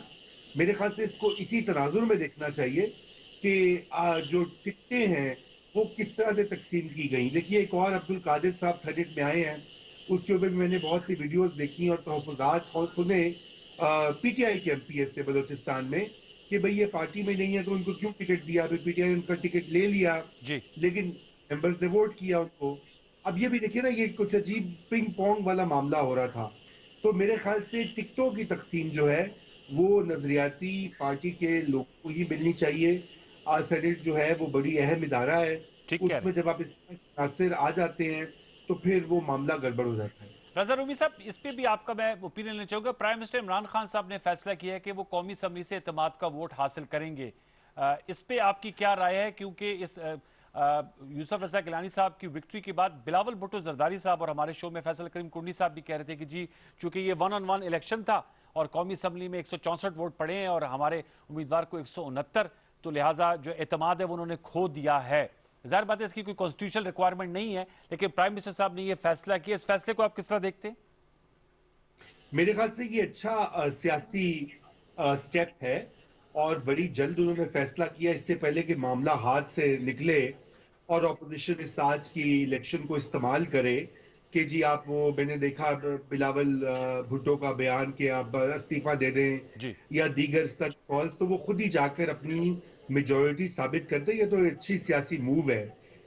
मेरे ख्याल से इसको इसी तनाजुर में देखना चाहिए कि जो टिकटें हैं वो किस तरह से तकसीम की गई। देखिए, एक और अब्दुल कादिर साहब सेनेट में आए हैं, उसके ऊपर भी मैंने बहुत सी वीडियोस देखी और तहफ़्फ़ुज़ात सुने पीटीआई के एमपीएस से बलूचिस्तान में कि भाई ये पार्टी में नहीं है तो उनको क्यों टिकट दिया। अभी पीटीआई ने उनका टिकट ले लिया, जी। लेकिन मेंबर्स ने वोट किया उनको। अब ये भी देखिए ना, ये कुछ अजीब पिंग पोंग वाला मामला हो रहा था। तो मेरे ख्याल से टिकटों की तकसीम जो है वो नजरियाती पार्टी के लोगों को ही मिलनी चाहिए। सेनेट जो है वो बड़ी अहम इदारा है, ठीक कह रहे उसमें हैं जब आप इस नासिर आ जाते हैं तो फिर वो मामला गड़बड़ हो जाता है। रजा रूमी साहब, इस पे भी आपका मैं ओपिनियन लेना चाहूंगा। प्राइम मिनिस्टर इमरान खान साहब ने फैसला किया है कि वो कौमी असम्बली से एतमाद का वोट हासिल करेंगे। इस पे आपकी क्या राय है? क्योंकि इस यूसुफ रजा गिलानी साहब की विक्ट्री के बाद बिलावल भुट्टो जरदारी साहब और हमारे शो में फैसल करीम कुंडी साहब भी कह रहे थे कि जी, चूंकि ये 1-on-1 इलेक्शन था और कौमी असम्बली में 164 वोट पड़े हैं और हमारे उम्मीदवार को 169, तो लिहाजा जो एतमाद है वो उन्होंने खो दिया है। जाहिर बात है इसकी कोई कॉन्स्टिट्यूशनल रिक्वायरमेंट नहीं है, लेकिन प्राइम मिनिस्टर साहब ने यह फैसला किया। इस फैसले को आप किस तरह देखते हैं? मेरे ख्याल से ये अच्छा सियासी स्टेप है और बड़ी जल्द उन्होंने फैसला किया, इससे पहले कि मामला हाथ से निकले और ऑपोजिशन इस आज की इलेक्शन को इस्तेमाल करे कि जी आप वो, मैंने देखा बिलावल भुट्टो का बयान कि आप इस्तीफा दे दें जी। या दीगर सच कॉल्स, तो वो खुद ही जाकर अपनी मेजोरिटी साबित करते हैं। ये तो अच्छी सियासी मूव है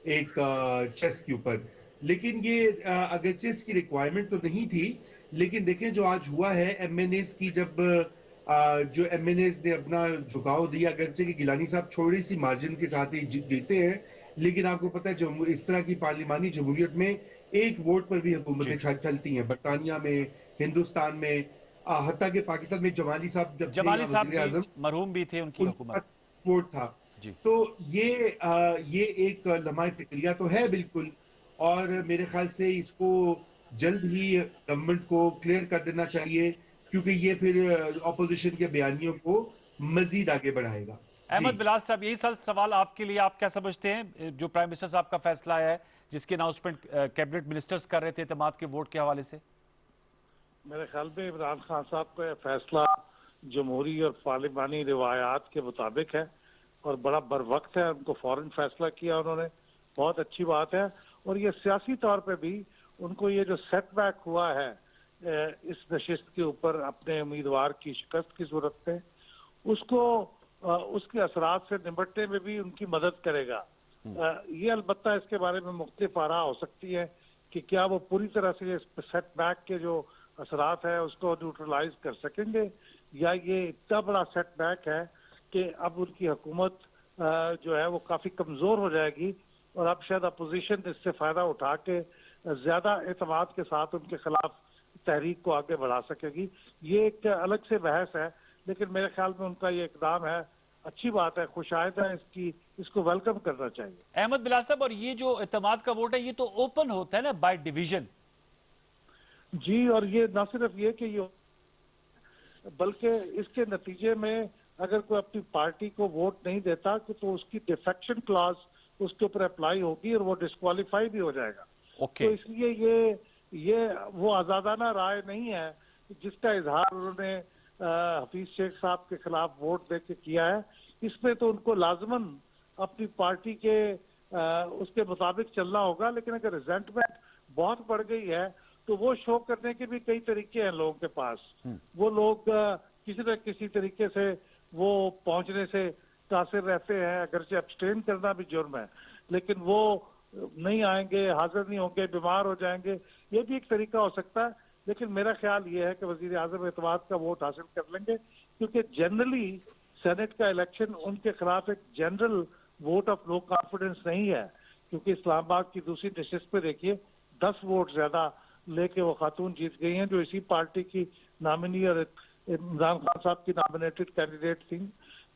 एक चेस के ऊपर। लेकिन ये अगर चेस की रिक्वायरमेंट तो नहीं थी, लेकिन देखें जो आज हुआ है एमएनएस की, जब जो एमएनएस ने अपना झुकाव दिया, अगरचे कि गिलानी साहब थोड़ी सी मार्जिन के साथ ही जीते हैं, लेकिन आपको पता है जो इस तरह की पार्लिमानी जमहूरियत में एक वोट पर भी हुकूमतें चलती हैं। बरतानिया में, हिंदुस्तान में, हत्ता के पाकिस्तान में जमाली साहब जब थे जमाली यहाँ साहब वजीर भी आजम, मरहूम भी थे, उनकी हुकूमत। उनका वोट था। जी। तो ये एक लम्हा फिक्रिया तो है बिल्कुल, और मेरे ख्याल से इसको जल्द ही गवर्नमेंट को क्लियर कर देना चाहिए, क्योंकि ये फिर ऑपोजिशन के बयानियों को मजीद आगे बढ़ाएगा। अहमद जी। बिलाल साहब, यही सवाल आपके लिए, आप क्या समझते हैं जो प्राइम मिनिस्टर साहब का फैसला आया है, जिसकी अनाउंसमेंट कैबिनेट मिनिस्टर्स कर रहे थे इत्तेमाद के वोट के हवाले से? मेरे ख्याल में इमरान खान साहब का फैसला जमहूरी और पार्लिमानी रिवायात के मुताबिक है और बड़ा बरवक्त है। उनको फौरन फैसला किया उन्होंने, बहुत अच्छी बात है। और ये सियासी तौर पे भी उनको ये जो सेटबैक हुआ है इस नशिस्त के ऊपर अपने उम्मीदवार की शिकस्त की सूरत में, उसको उसके असरात से निपटने में भी उनकी मदद करेगा। ये अलबत्ता इसके बारे में मुख्तलिफ आरा हो सकती है कि क्या वो पूरी तरह से सेटबैक के जो असरात है उसको न्यूट्रलाइज कर सकेंगे, या ये इतना बड़ा सेटबैक है कि अब उनकी हुकूमत जो है वो काफी कमजोर हो जाएगी और अब शायद अपोजिशन इससे फायदा उठा के ज्यादा एतमाद के साथ उनके खिलाफ तहरीक को आगे बढ़ा सकेगी। ये एक अलग से बहस है, लेकिन मेरे ख्याल में उनका ये इकदाम है, अच्छी बात है, खुशायद है, इसको वेलकम करना चाहिए। अहमद बिलाल साहब, और ये जो इत्तेमाद का वोट है ये तो ओपन होता है ना, बाय डिवीजन? जी, और ये न सिर्फ ये कि ये, बल्कि इसके नतीजे में अगर कोई अपनी पार्टी को वोट नहीं देता तो उसकी डिफेक्शन क्लॉज उसके ऊपर अप्लाई होगी और वो डिस्क्वालीफाई भी हो जाएगा। तो इसलिए ये वो आजादाना राय नहीं है जिसका इजहार उन्होंने हफीज शेख साहब के खिलाफ वोट दे के किया है। इसमें तो उनको लाजमन अपनी पार्टी के उसके मुताबिक चलना होगा, लेकिन अगर रिजेंटमेंट बहुत बढ़ गई है तो वो शो करने के भी कई तरीके हैं लोगों के पास। वो लोग किसी न किसी तरीके से वो पहुंचने से कासिर रहते हैं, अगरचे अब्सटेन करना भी जुर्म है, लेकिन वो नहीं आएंगे, हाजिर नहीं होंगे, बीमार हो जाएंगे, ये भी एक तरीका हो सकता है। लेकिन मेरा ख्याल ये है कि वजीर आजम एतमाद का वोट हासिल कर लेंगे, क्योंकि जनरली सेनेट का इलेक्शन उनके खिलाफ एक general vote of no confidence नहीं है, क्योंकि इस्लामाबाद की दूसरी नशिस्त पे देखिए 10 वोट ज्यादा लेके वो खातून जीत गई हैं जो इसी पार्टी की नामिनी और इमरान खान साहब की नॉमिनेटेड कैंडिडेट थी।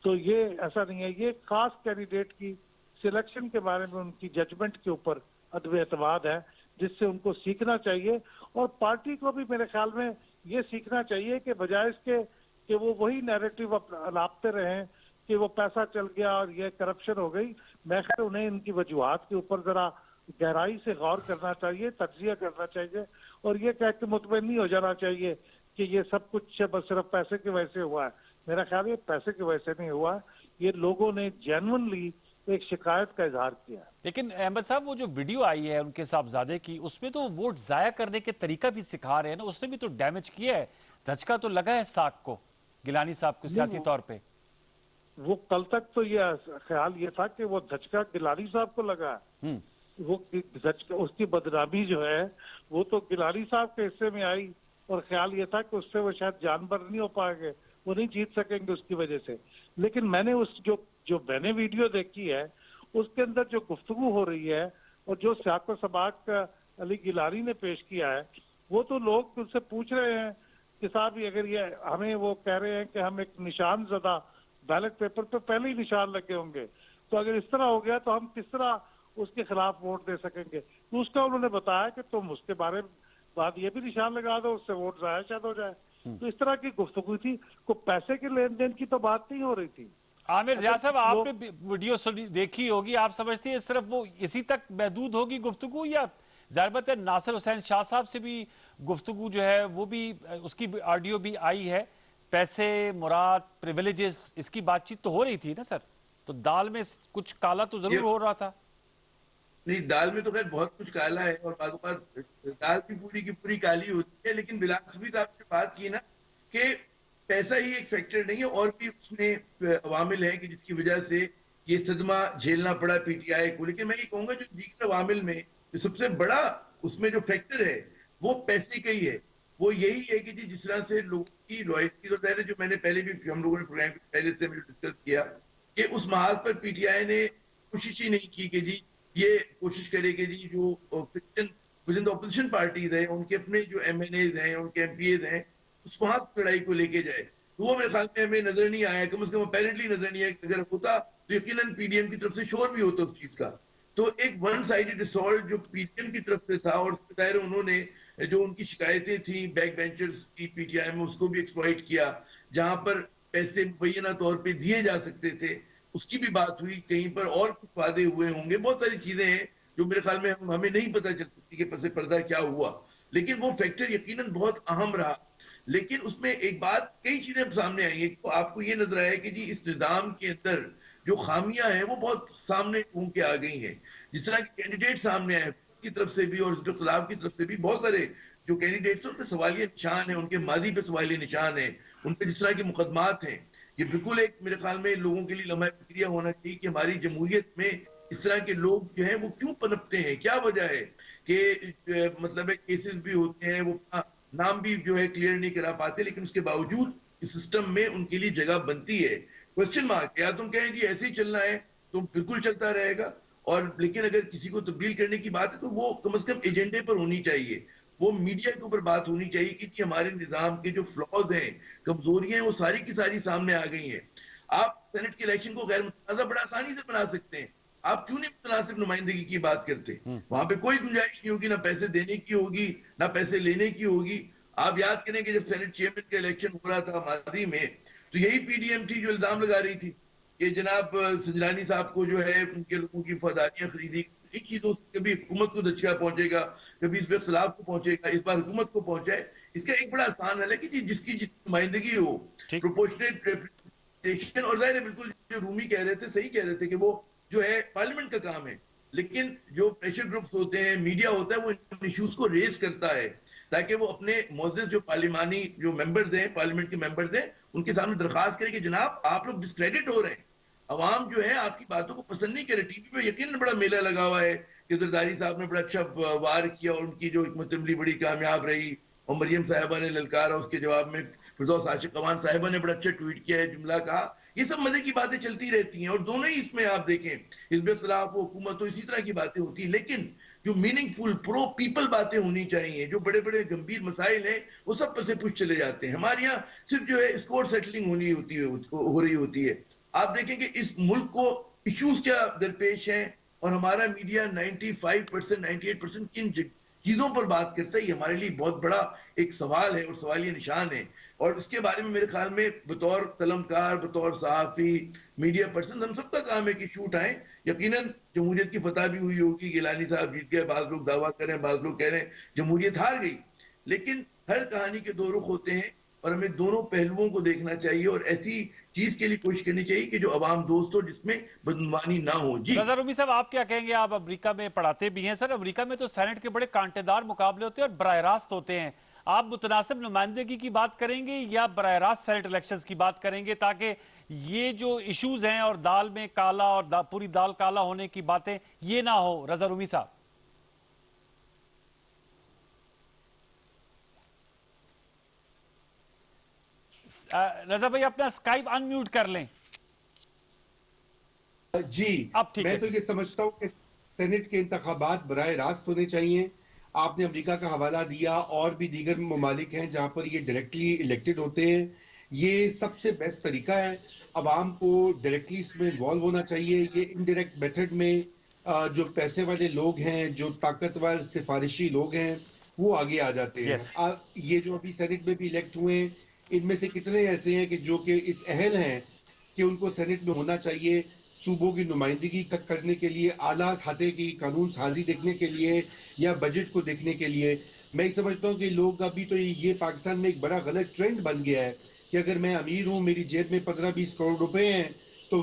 तो ये ऐसा नहीं है, ये खास कैंडिडेट की सिलेक्शन के बारे में उनकी जजमेंट के ऊपर अदब एतमाद है, जिससे उनको सीखना चाहिए। और पार्टी को भी मेरे ख्याल में ये सीखना चाहिए कि बजाय इसके कि वो वही नैरेटिव अलापते रहें कि वो पैसा चल गया और ये करप्शन हो गई, मैं ख्याल उन्हें इनकी वजूहात के ऊपर जरा गहराई से गौर करना चाहिए, तज्जिया करना चाहिए और ये कह के मुतमईन नहीं हो जाना चाहिए कि ये सब कुछ बस सिर्फ पैसे की वजह से हुआ है। मेरा ख्याल ये पैसे की वजह से नहीं हुआ, ये लोगों ने जेन्युइनली एक शिकायत का इजहार किया। लेकिन अहमद साहब, वो जो वीडियो आई है उनके साहबजादे की, उसमें तो वोट जाया करने के तरीका भी सिखा रहे हैं ना, उसने भी तो डैमेज किया है, धचका तो लगा है साख को, गिलानी साहब को सियासी तौर पे। वो कल तक तो ये ख्याल ये था कि वो धचका गिलानी साहब को लगा, वो धचका, उसकी बदनामी जो है वो तो गिलानी साहब के हिस्से में आई और ख्याल ये था कि उससे वो शायद जानवर नहीं हो पाएंगे, वो नहीं जीत सकेंगे उसकी वजह से। लेकिन मैंने उस जो मैंने वीडियो देखी है उसके अंदर जो गुफ्तगू हो रही है और जो सियाको सबाक अली गिलानी ने पेश किया है, वो तो लोग उनसे पूछ रहे हैं कि साहब अगर ये हमें, वो कह रहे हैं कि हम एक निशान ज़दा बैलेट पेपर पे पहले ही निशान लगे होंगे, तो अगर इस तरह हो गया तो हम किस तरह उसके खिलाफ वोट दे सकेंगे। तो उसका उन्होंने बताया कि तुम उसके बारे में बाद ये भी निशान लगा दो, उससे वोट जाया शायद हो जाए। तो इस तरह की गुफ्तगू थी, को पैसे के लेन देन की तो बात नहीं हो रही थी। आमिर जिया साहब, आपने वीडियो देखी होगी, आप समझती है सिर्फ वो इसी तक महदूद होगी गुफ्तगू, या ज़ाहिर बात है नासिर हुसैन शाह साहब से भी गुफ्तगू जो है वो भी, उसकी ऑडियो भी आई है, पैसे, मुराद, प्रिविलेजेस, इसकी बातचीत तो हो रही थी ना सर, तो दाल में कुछ काला तो जरूर हो रहा था। नहीं, दाल में तो खैर बहुत कुछ काला है और बात दाल की पूरी काली होती है। लेकिन बिलाल हफीज आपने बात की ना कि पैसा ही एक फैक्टर नहीं है, और भी उसमें अवामिल है कि जिसकी वजह से ये सदमा झेलना पड़ा पीटीआई को। लेकिन मैं ये कहूंगा जो दीगर अवामिल में जो सबसे बड़ा उसमें जो फैक्टर है वो पैसे का ही है। वो यही है कि जी जिस तरह से लोगों की लॉयल्टी, तो पहले जो मैंने पहले भी हम लोगों ने प्रोग्राम पहले से डिस्कस किया कि उस महाज पर पीटीआई ने कोशिश ही नहीं की कि जी ये कोशिश करे कि जी जो अपोजिशन पार्टीज हैं उनके अपने जो एमएनएज हैं, उनके एमपीएज हैं, उस वहां लड़ाई को लेके जाए। तो वो मेरे ख्याल में हमें नजर नहीं आया, कम से कम अपेरेंटली नजर नहीं आया। अगर होता तो यकीनन पीडीएम की तरफ से शोर भी होता उस चीज का। तो एक वन साइडेड असॉल्ट जो पीडीएम की तरफ से था, और जाहिर उन्होंने जो उनकी शिकायतें थी बैक बेंचर्स की पीटीआई में, उसको भी एक्सप्लॉइट किया। जहां पर पैसे मुबैना तौर पर दिए जा सकते थे उसकी भी बात हुई, कहीं पर और कुछ वादे हुए होंगे, बहुत सारी चीजें हैं जो मेरे ख्याल में हमें नहीं पता चल सकती कि पसे पर्दा क्या हुआ, लेकिन वो फैक्टर यकीनन बहुत अहम रहा। लेकिन उसमें एक बात, कई चीजें सामने आई है, तो आपको ये नजर आया कि जी इस निजाम के अंदर जो खामियां हैं वो बहुत सामने घूम के आ गई हैं। जिस तरह के कैंडिडेट सामने आए की तरफ से भी और जो खिलाफ की तरफ से भी, बहुत सारे जो कैंडिडेट्स हैं उन पे सवालिया निशान है, उनके माजी पे सवालिया निशान है, उन पे जिस तरह के मुकदमात हैं, ये बिल्कुल एक मेरे ख्याल में लोगों के लिए लम्हा फिक्रिया होना चाहिए कि हमारी जमहूरियत में इस तरह के लोग जो हैं वो क्यों पनपते हैं, क्या वजह है कि मतलब है केसेस भी होते हैं, वो नाम भी जो है क्लियर नहीं करा पाते, लेकिन उसके बावजूद इस सिस्टम में उनके लिए जगह बनती है। क्वेश्चन मार्क, या तुम कहें जी ऐसे ही चलना है तो बिल्कुल चलता रहेगा, और लेकिन अगर किसी को तब्दील करने की बात है तो वो कम से कम एजेंडे पर होनी चाहिए, वो मीडिया के ऊपर बात होनी चाहिए कि हमारे निजाम के जो फ्लॉज हैं, कमजोरियां हैं, वो सारी की सारी सामने आ गई हैं। आप सेनेट के इलेक्शन को गैर मुतनाज़ा बड़ा आसानी से बना सकते हैं, आप क्यों नहीं मुतनासिब नुमाइंदगी की बात करते? वहां पे कोई गुंजाइश नहीं होगी, ना पैसे देने की होगी ना पैसे लेने की होगी। आप याद करें कि जब सेनेट चेयरमैन का इलेक्शन हो रहा था माजी में, तो यही पीडीएम थी जो इल्जाम लगा रही थी कि जनाब संजलानी साहब को जो है उनके लोगों की फौदारियां खरीदी, एक चीजों से कभी हुकूमत को धचका पहुंचेगा, कभी इस पे खिलाफ को पहुंचेगा, इस बार हुकूमत को पहुंचाए। इसका एक बड़ा आसान हल है कि जी जिसकी नुमाइंदगी हो, ठीक। प्रोपोर्शनेट रिप्रेजेंटेशन, और जाहिर है बिल्कुल जो रूमी कह रहे थे, सही कह रहे थे कि वो जो है पार्लियामेंट का काम है, लेकिन जो प्रेशर ग्रुप्स होते हैं, मीडिया होता है, वो इन इश्यूज को रेज करता है ताकि वो अपने मौजूद जो पार्लिमानी जो मेंबर्स हैं, पार्लियामेंट के मेंबर्स हैं, उनके सामने दरखास्त करें कि जनाब आप लोग डिस्क्रेडिट हो रहे हैं, अवाम जो है आपकी बातों को पसंद नहीं करे। टीवी पे यकीन बड़ा मेला लगा हुआ है कि जरदारी साहब ने बड़ा अच्छा वार किया और उनकी जो हिकमत अमली बड़ी कामयाब रही, और मरियम साहिबा ने ललकारा, उसके जवाब में फिरदौस आशिक अवान साहिबा ने बड़ा अच्छा ट्वीट किया है, जुमला कहा। ये सब मजे की बातें चलती रहती हैं, और दोनों ही इसमें आप देखें, हिजब इख्तिलाफ हो, हुकूमत हो, इसी तरह की बातें होती हैं, लेकिन जो मीनिंगफुल प्रो पीपल बातें होनी चाहिए, जो बड़े बड़े गंभीर मसाइल हैं, वो सब पर से पुश चले जाते हैं। हमारे यहाँ सिर्फ जो है स्कोर सेटलिंग होनी होती है, हो रही होती है। आप देखेंगे इस मुल्क को इश्यूज क्या दरपेश हैं, और हमारा मीडिया 95% 98% किन चीजों पर बात करता है, ये हमारे लिए बहुत बड़ा एक सवाल है और सवालिया निशान है। और इसके बारे में मेरे ख्याल में बतौर कलमकार, बतौर सहाफी, मीडिया पर्सन, हम सबका काम है कि शूट आए। यकीनन जमहूरियत की फतह भी हुई होगी, गिलानी साहब जीत गए, बाज लोग दावा कर रहे हैं, बाज लोग कह रहे हैं जमहूरियत हार गई, लेकिन हर कहानी के दो रुख होते हैं, और हमें दोनों पहलुओं को देखना चाहिए, और ऐसी चीज के लिए कोशिश करनी चाहिए कि जो अवाम दोस्त हो, जिसमें बदनवानी ना हो। जी रजा रूमी साहब, आप क्या कहेंगे? आप अमेरिका में पढ़ाते भी हैं। सर, अमेरिका में तो सेनेट के बड़े कांटेदार मुकाबले होते हैं और बराह रास्त होते हैं। आप मुतनासिब नुमाइंदगी की बात करेंगे या बराह रास्त सेनेट इलेक्शंस की बात करेंगे, ताकि ये जो इश्यूज हैं और दाल में काला और पूरी दाल काला होने की बातें ये ना हो? रजा रूमी साहब। रजा भाई, अपना स्काइप अनम्यूट कर लें। जी, अब ठीक मैं है। तो ये समझता हूं कि सेनेट के इंतखाबात बराह रास्त होने चाहिए। आपने अमेरिका का हवाला दिया, और भी दीगर ममालिक हैं जहां पर ये डायरेक्टली इलेक्टेड होते हैं। ये सबसे बेस्ट तरीका है। अवाम को डायरेक्टली इसमें इन्वॉल्व होना चाहिए। ये इनडायरेक्ट मेथड में जो पैसे वाले लोग हैं, जो ताकतवर सिफारिशी लोग हैं, वो आगे आ जाते हैं। यस। ये जो अभी सेनेट में भी इलेक्ट हुए हैं, इनमें से कितने ऐसे हैं कि जो कि इस अहल हैं कि उनको सेनेट में होना चाहिए, सूबों की नुमाइंदगी करने के लिए, आला खाते की कानून साजी देखने के लिए, या बजट को देखने के लिए। मैं समझता हूँ कि लोग अभी तो ये पाकिस्तान में एक बड़ा गलत ट्रेंड बन गया है कि अगर मैं अमीर हूँ, मेरी जेब में 15-20 करोड़ रुपए हैं, तो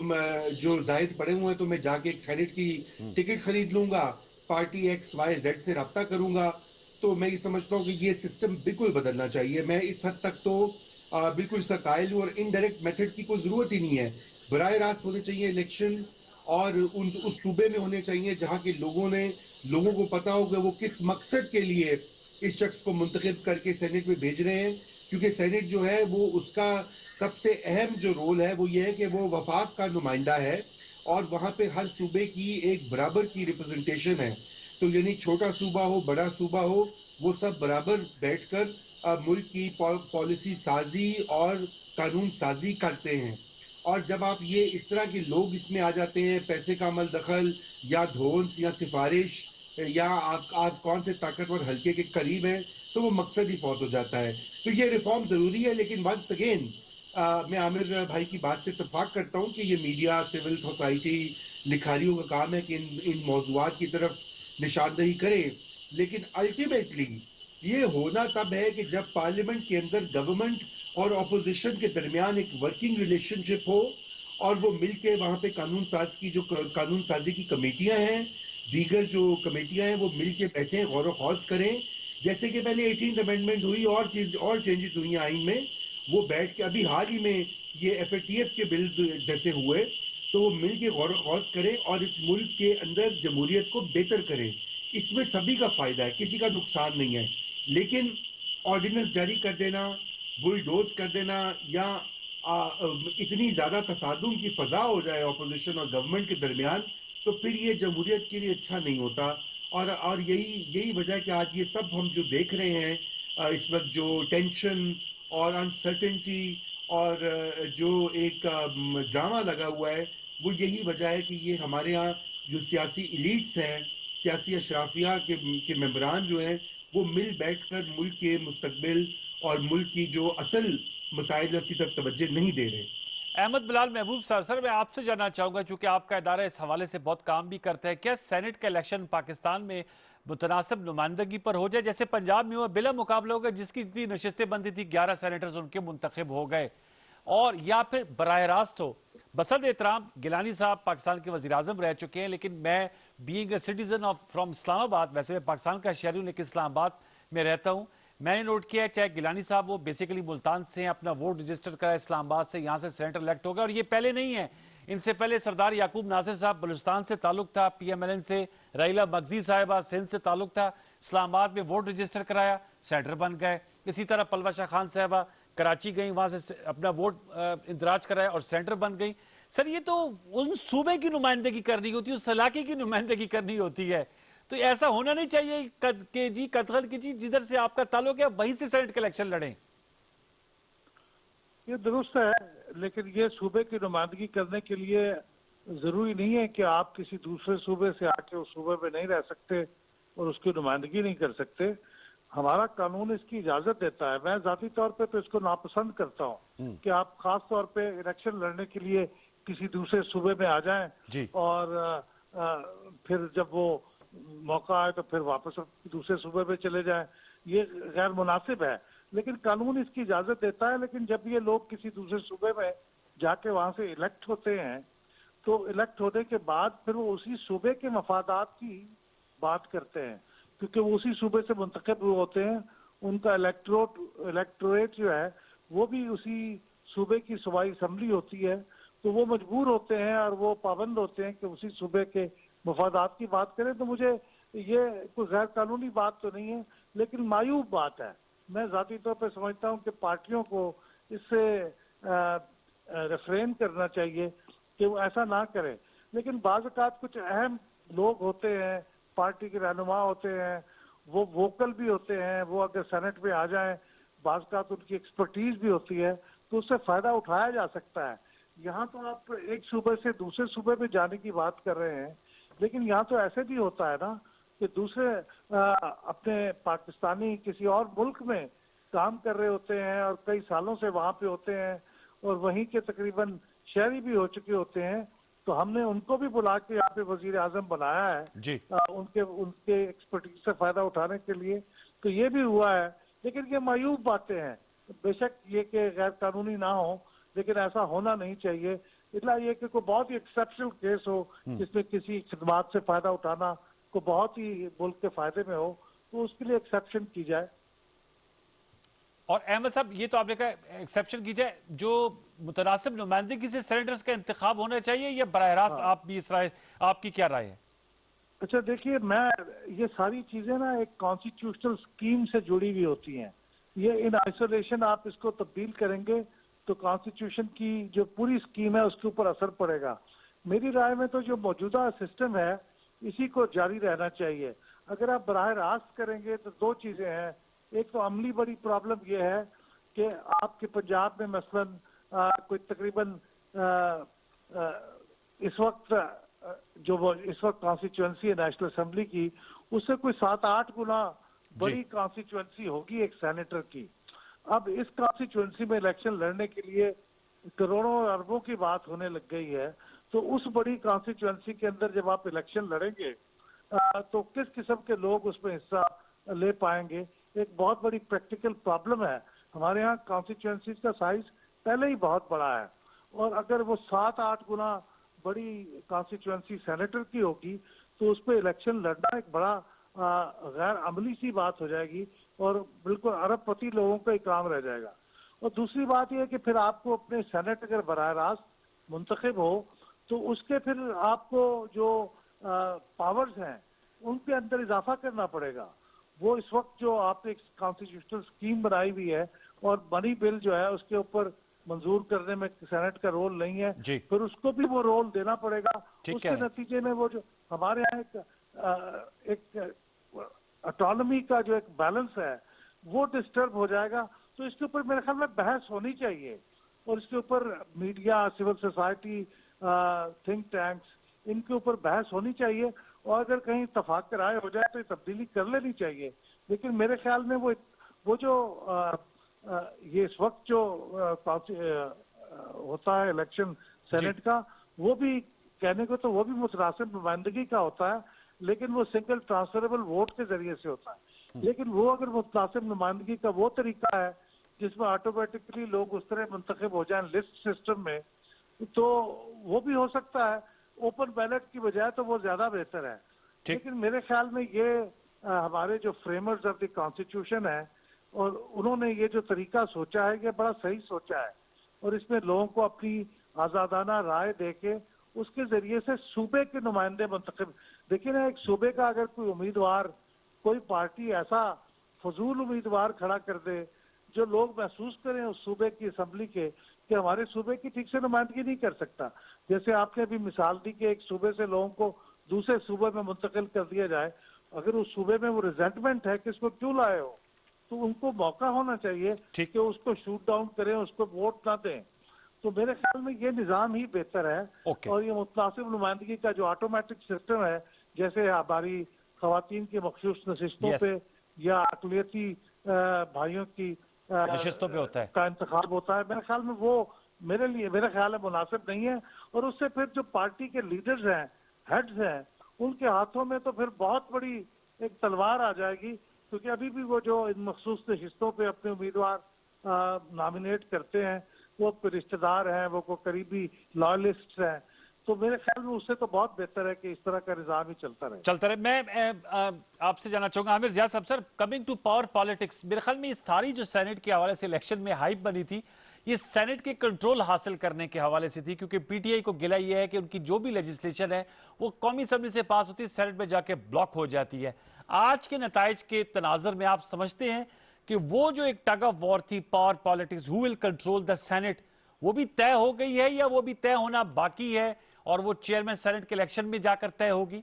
जो जायद पड़े हुए हैं, तो मैं जाके एक सेनेट की टिकट खरीद लूंगा, पार्टी XYZ से रब्ता करूंगा। तो मैं ये समझता हूँ कि ये सिस्टम बिल्कुल बदलना चाहिए। मैं इस हद तक तो बिल्कुल इसका कायल हूँ, और इनडायरेक्ट मेथड की कोई जरूरत ही नहीं है। बराह रास्त होने चाहिए इलेक्शन, और उस सूबे में होने चाहिए जहां के लोगों को पता हो कि वो किस मकसद के लिए इस शख्स को मुंतखब करके सेनेट में भेज रहे हैं। क्योंकि सेनेट जो है वो उसका सबसे अहम जो रोल है वो ये है कि वो वफाक का नुमाइंदा है, और वहां पे हर सूबे की एक बराबर की रिप्रेजेंटेशन है। तो यानी छोटा सूबा हो, बड़ा सूबा हो, वो सब बराबर बैठकर मुल्क की पॉलिसी साजी और कानून साजी करते हैं। और जब आप ये इस तरह के लोग इसमें आ जाते हैं, पैसे का अमल दखल या धोन्स या सिफारिश, या आप कौन से ताकतवर हल्के के करीब हैं, तो वो मकसद ही फौत हो जाता है। तो ये रिफॉर्म जरूरी है, लेकिन वंस अगेन मैं आमिर भाई की बात से इत्तेफाक करता हूँ कि ये मीडिया, सिविल सोसाइटी, लिखारियों का काम है कि इन मौजूआत की तरफ निशानदही करें, लेकिन अल्टीमेटली ये होना तब है कि जब पार्लियामेंट के अंदर गवर्नमेंट और अपोजिशन के दरमियान एक वर्किंग रिलेशनशिप हो और वो मिलके वहां पे कानून साजी की कमेटियां हैं, दीगर जो कमेटियां हैं, वो मिलके बैठे गौर खौज करें, जैसे कि पहले 18th अमेंडमेंट हुई और चेंजेस हुई हैं आइन में, वो बैठ के अभी हाल ही में ये एफएटीएफ के बिल्स जैसे हुए, तो वो मिल के गौर खौज करें और इस मुल्क के अंदर जमहूरियत को बेहतर करें। इसमें सभी का फायदा है, किसी का नुकसान नहीं है। लेकिन ऑर्डिनेंस जारी कर देना, बुलडोज कर देना, या इतनी ज्यादा तसादुम की फजा हो जाए अपोजिशन और गवर्नमेंट के दरमियान, तो फिर ये जमहूरियत के लिए अच्छा नहीं होता। और यही वजह है कि आज ये सब हम जो देख रहे हैं, इस वक्त जो टेंशन और अनसर्टेनिटी और जो एक ड्रामा लगा हुआ है, वो यही वजह है कि ये हमारे यहाँ जो सियासी इलीट्स हैं, सियासी अशराफिया के मेंबरान जो हैं, वो मिल बैठकर मुल्क के मुस्तकबिल और मुल्क की जो असल मसाइल की तरफ तवज्जो नहीं दे रहे। अहमद बिलाल महबूब सर, मैं आपसे जानना चाहूंगा, चूंकि आपका इदारा इस हवाले से बहुत काम भी करता है, क्या सेनेट का इलेक्शन पाकिस्तान में मुतनासिब नुमाइंदगी पर हो जाए, जैसे पंजाब में हुआ, बिला मुकाबला हो गया, जिसकी जितनी नशिस्तें बनती थी 11 सेनेटर्स उनके मुंतखब हो गए, और या फिर बराह रास्त हो? बसद एहतराम गिलानी साहब पाकिस्तान के वज़ीर आज़म रह चुके हैं, लेकिन मैं being a citizen of from Islamabad, वैसे मैं पाकिस्तान का शहरी हूँ लेकिन इस्लामाबाद में रहता हूँ, मैंने नोट किया है चाहे गिलानी साहब वो बेसिकली मुल्तान से हैं, अपना वोट रजिस्टर करा इस्लामाबाद से, यहाँ से सेनेटर इलेक्ट हो गए, और ये पहले नहीं है, इनसे पहले सरदार याकूब नासिर साहब बलूचिस्तान से ताल्लुक था, PMLN से राइला मगजी साहिबा सिंध से ताल्लुक था, इस्लामाबाद में वोट रजिस्टर कराया, सेनेटर बन गए। इसी तरह पलवा शाह खान साहबा कराची गई, वहां से अपना वोट इंदराज कराया और सेंटर बन गई। सर ये तो उन सूबे की नुमाइंदगी करनी होती है, उस इलाके की नुमाइंदगी करनी होती है, तो ऐसा होना नहीं चाहिए कि जी कतगल की जी जिधर से आपका ताल्लुक है वहीं से सेनेट के इलेक्शन लड़ें। ये दुरुस्त है, लेकिन ये सूबे की नुमाइंदगी करने के लिए जरूरी नहीं है कि आप किसी दूसरे सूबे से आके उस सूबे में नहीं रह सकते और उसकी नुमाइंदगी नहीं कर सकते। हमारा कानून इसकी इजाजत देता है। मैं जाती तौर पे तो इसको नापसंद करता हूँ कि आप खास तौर पे इलेक्शन लड़ने के लिए किसी दूसरे सूबे में आ जाएं और फिर जब वो मौका आए तो फिर वापस दूसरे सूबे में चले जाएं। ये गैर मुनासिब है, लेकिन कानून इसकी इजाजत देता है। लेकिन जब ये लोग किसी दूसरे सूबे में जाके वहां से इलेक्ट होते हैं, तो इलेक्ट होने के बाद फिर वो उसी सूबे के मफादात की बात करते हैं, क्योंकि वो उसी सूबे से मुंतखब हुए होते हैं। उनका इलेक्टोरेट जो है वो भी उसी सूबे की सूबाई असम्बली होती है, तो वो मजबूर होते हैं और वो पाबंद होते हैं कि उसी सूबे के मफादात की बात करें। तो मुझे ये कोई गैर कानूनी बात तो नहीं है, लेकिन मायूब बात है। मैं जाती तौर पर समझता हूँ कि पार्टियों को इससे रेफ्रेन करना चाहिए कि वो ऐसा ना करें। लेकिन बाज़ औक़ात कुछ अहम लोग होते हैं, पार्टी के रहनुमा होते हैं, वो वोकल भी होते हैं, वो अगर सेनेट में आ जाएं, बाज़ औक़ात उनकी एक्सपर्टीज भी होती है, तो उससे फ़ायदा उठाया जा सकता है। यहाँ तो आप एक सूबे से दूसरे सूबे में जाने की बात कर रहे हैं, लेकिन यहाँ तो ऐसे भी होता है ना कि दूसरे अपने पाकिस्तानी किसी और मुल्क में काम कर रहे होते हैं और कई सालों से वहाँ पे होते हैं और वहीं के तकरीबन शहरी भी हो चुके होते हैं, तो हमने उनको भी बुला के यहाँ पे वजीर आजम बनाया है जी। उनके एक्सपर्टीज से फायदा उठाने के लिए। तो ये भी हुआ है, लेकिन ये मायूब बातें हैं। बेशक ये कि गैर कानूनी ना हो, लेकिन ऐसा होना नहीं चाहिए। इतना ये कि कोई बहुत ही एक्सेप्शनल केस हो जिसमें किसी खिदमात से फायदा उठाना को बहुत ही मुल्क के फायदे में हो, तो उसके लिए एक्सेप्शन की जाए। और अहमद साहब ये तो आपने कहा एक्सेप्शन की जाए, जो मुतनासिब नुमाइंदगी से सेनेटर्स का इंतखाब होना चाहिए या बराह रास्त? आप भी इस राय, आपकी क्या राय है? अच्छा देखिए, मैं ये सारी चीजें ना एक कॉन्स्टिट्यूशनल स्कीम से जुड़ी हुई होती हैं। ये इन आइसोलेशन आप इसको तब्दील करेंगे तो कॉन्स्टिट्यूशन की जो पूरी स्कीम है उसके ऊपर असर पड़ेगा। मेरी राय में तो जो मौजूदा सिस्टम है इसी को जारी रहना चाहिए। अगर आप बराह रास्त करेंगे तो दो चीजें हैं। एक तो अमली बड़ी प्रॉब्लम ये है कि आपके पंजाब में मसलन कोई तकरीबन इस वक्त कॉन्स्टिट्यूंसी है नेशनल असेंबली की, उससे कोई 7-8 गुना बड़ी कॉन्स्टिट्यूंसी होगी एक सेनेटर की। अब इस कॉन्स्टिट्यूंसी में इलेक्शन लड़ने के लिए करोड़ों और अरबों की बात होने लग गई है। तो उस बड़ी कॉन्स्टिट्यूएंसी के अंदर जब आप इलेक्शन लड़ेंगे तो किस किस्म के लोग उसमें हिस्सा ले पाएंगे, एक बहुत बड़ी प्रैक्टिकल प्रॉब्लम है। हमारे यहाँ कॉन्स्टिट्यूएंसी का साइज पहले ही बहुत बड़ा है, और अगर वो 7-8 गुना बड़ी कॉन्स्टिट्यूएंसी सेनेटर की होगी तो उस पर इलेक्शन लड़ना एक बड़ा गैर अमली सी बात हो जाएगी, और बिल्कुल अरबपति लोगों का ही काम रह जाएगा। और दूसरी बात यह है कि फिर आपको अपने सेनेट अगर बराह रास्त मुंतखब हो तो उसके फिर आपको जो पावर्स हैं उनके अंदर इजाफा करना पड़ेगा। वो इस वक्त जो आपने एक कॉन्स्टिट्यूशनल स्कीम बनाई हुई है और मनी बिल जो है उसके ऊपर मंजूर करने में सेनेट का रोल नहीं है, फिर उसको भी वो रोल देना पड़ेगा। उसके नतीजे में वो जो हमारे यहाँ एक ऑटोनॉमी का जो एक बैलेंस है वो डिस्टर्ब हो जाएगा। तो इसके ऊपर मेरे ख्याल में बहस होनी चाहिए, और इसके ऊपर media, civil society, think tanks, इनके ऊपर बहस होनी चाहिए, और अगर कहीं इत्तेफाक राय हो जाए तो तब्दीली कर लेनी चाहिए। लेकिन मेरे ख्याल में वो जो ये इस वक्त जो होता है इलेक्शन सेनेट का, वो भी कहने को तो वो भी मुतनासिब नुमाइंदगी का होता है, लेकिन वो सिंगल ट्रांसफरेबल वोट के जरिए से होता है। लेकिन वो अगर मुतनासिब नुमाइंदगी का वो तरीका है जिसमें ऑटोमेटिकली लोग उस तरह मुंतखब हो जाएं लिस्ट सिस्टम में, तो वो भी हो सकता है। ओपन बैलेट की बजाय तो वो ज्यादा बेहतर है। लेकिन मेरे ख्याल में ये हमारे जो फ्रेमर्स ऑफ द कॉन्स्टिट्यूशन है, और उन्होंने ये जो तरीका सोचा है ये बड़ा सही सोचा है, और इसमें लोगों को अपनी आजादाना राय देके उसके जरिए से सूबे के नुमाइंदे मुंतखब। देखिए ना, एक सूबे का अगर कोई उम्मीदवार, कोई पार्टी ऐसा फजूल उम्मीदवार खड़ा कर दे जो लोग महसूस करें उस सूबे की असम्बली के कि हमारे सूबे की ठीक से नुमाइंदगी नहीं कर सकता। जैसे आपने अभी मिसाल दी कि एक सूबे से लोगों को दूसरे सूबे में मुंतकिल कर दिया जाए, अगर उस सूबे में वो रिजेंटमेंट है कि इसको क्यों लाए हो, तो उनको मौका होना चाहिए कि उसको शूट डाउन करें, उसको वोट ना दें। तो मेरे ख्याल में ये निज़ाम ही बेहतर है। और ये मुतनासिब नुमाइंदगी का जो ऑटोमेटिक सिस्टम है, जैसे हमारी खवातीन की मखसूस नशिस्तों पे या अकलियती भाइयों की नशिस्तों पे होता है का इंतखाब होता है, मेरे ख्याल में वो मेरे ख्याल है मुनासिब नहीं है। और उससे फिर जो पार्टी के लीडर्स हैं, हेड्स हैं, उनके हाथों में तो फिर बहुत बड़ी एक तलवार आ जाएगी, क्योंकि अभी भी वो जो इन मखसूस नशिस्तों पे अपने उम्मीदवार नॉमिनेट करते हैं वो रिश्तेदार हैं, वो को करीबी लॉयलिस्ट हैं। तो मेरे ख्याल में उससे तो बहुत बेहतर है कि इस तरह का निजाम ही चलता रहे। मैं आपसे जानना चाहूंगा आमिर ज़िया साहब, sir coming to power politics, मेरे ख्याल में ये सारी जो सेनेट के हवाले से इलेक्शन में हाइप बनी थी, ये सेनेट के कंट्रोल हासिल करने के हवाले से थी, क्योंकि पीटीआई को गिला ये है कि उनकी जो भी लेजिस्लेशन है वो कौमी असेंबली से पास होती है, सेनेट में जाके ब्लॉक हो जाती है। आज के नताइज के तनाजर में आप समझते हैं कि वो जो एक टग ऑफ वॉर थी power politics, who will control the senate, वो भी तय हो गई है या वो भी तय होना बाकी है और वो चेयरमैन सेनेट के इलेक्शन में जाकर तय होगी?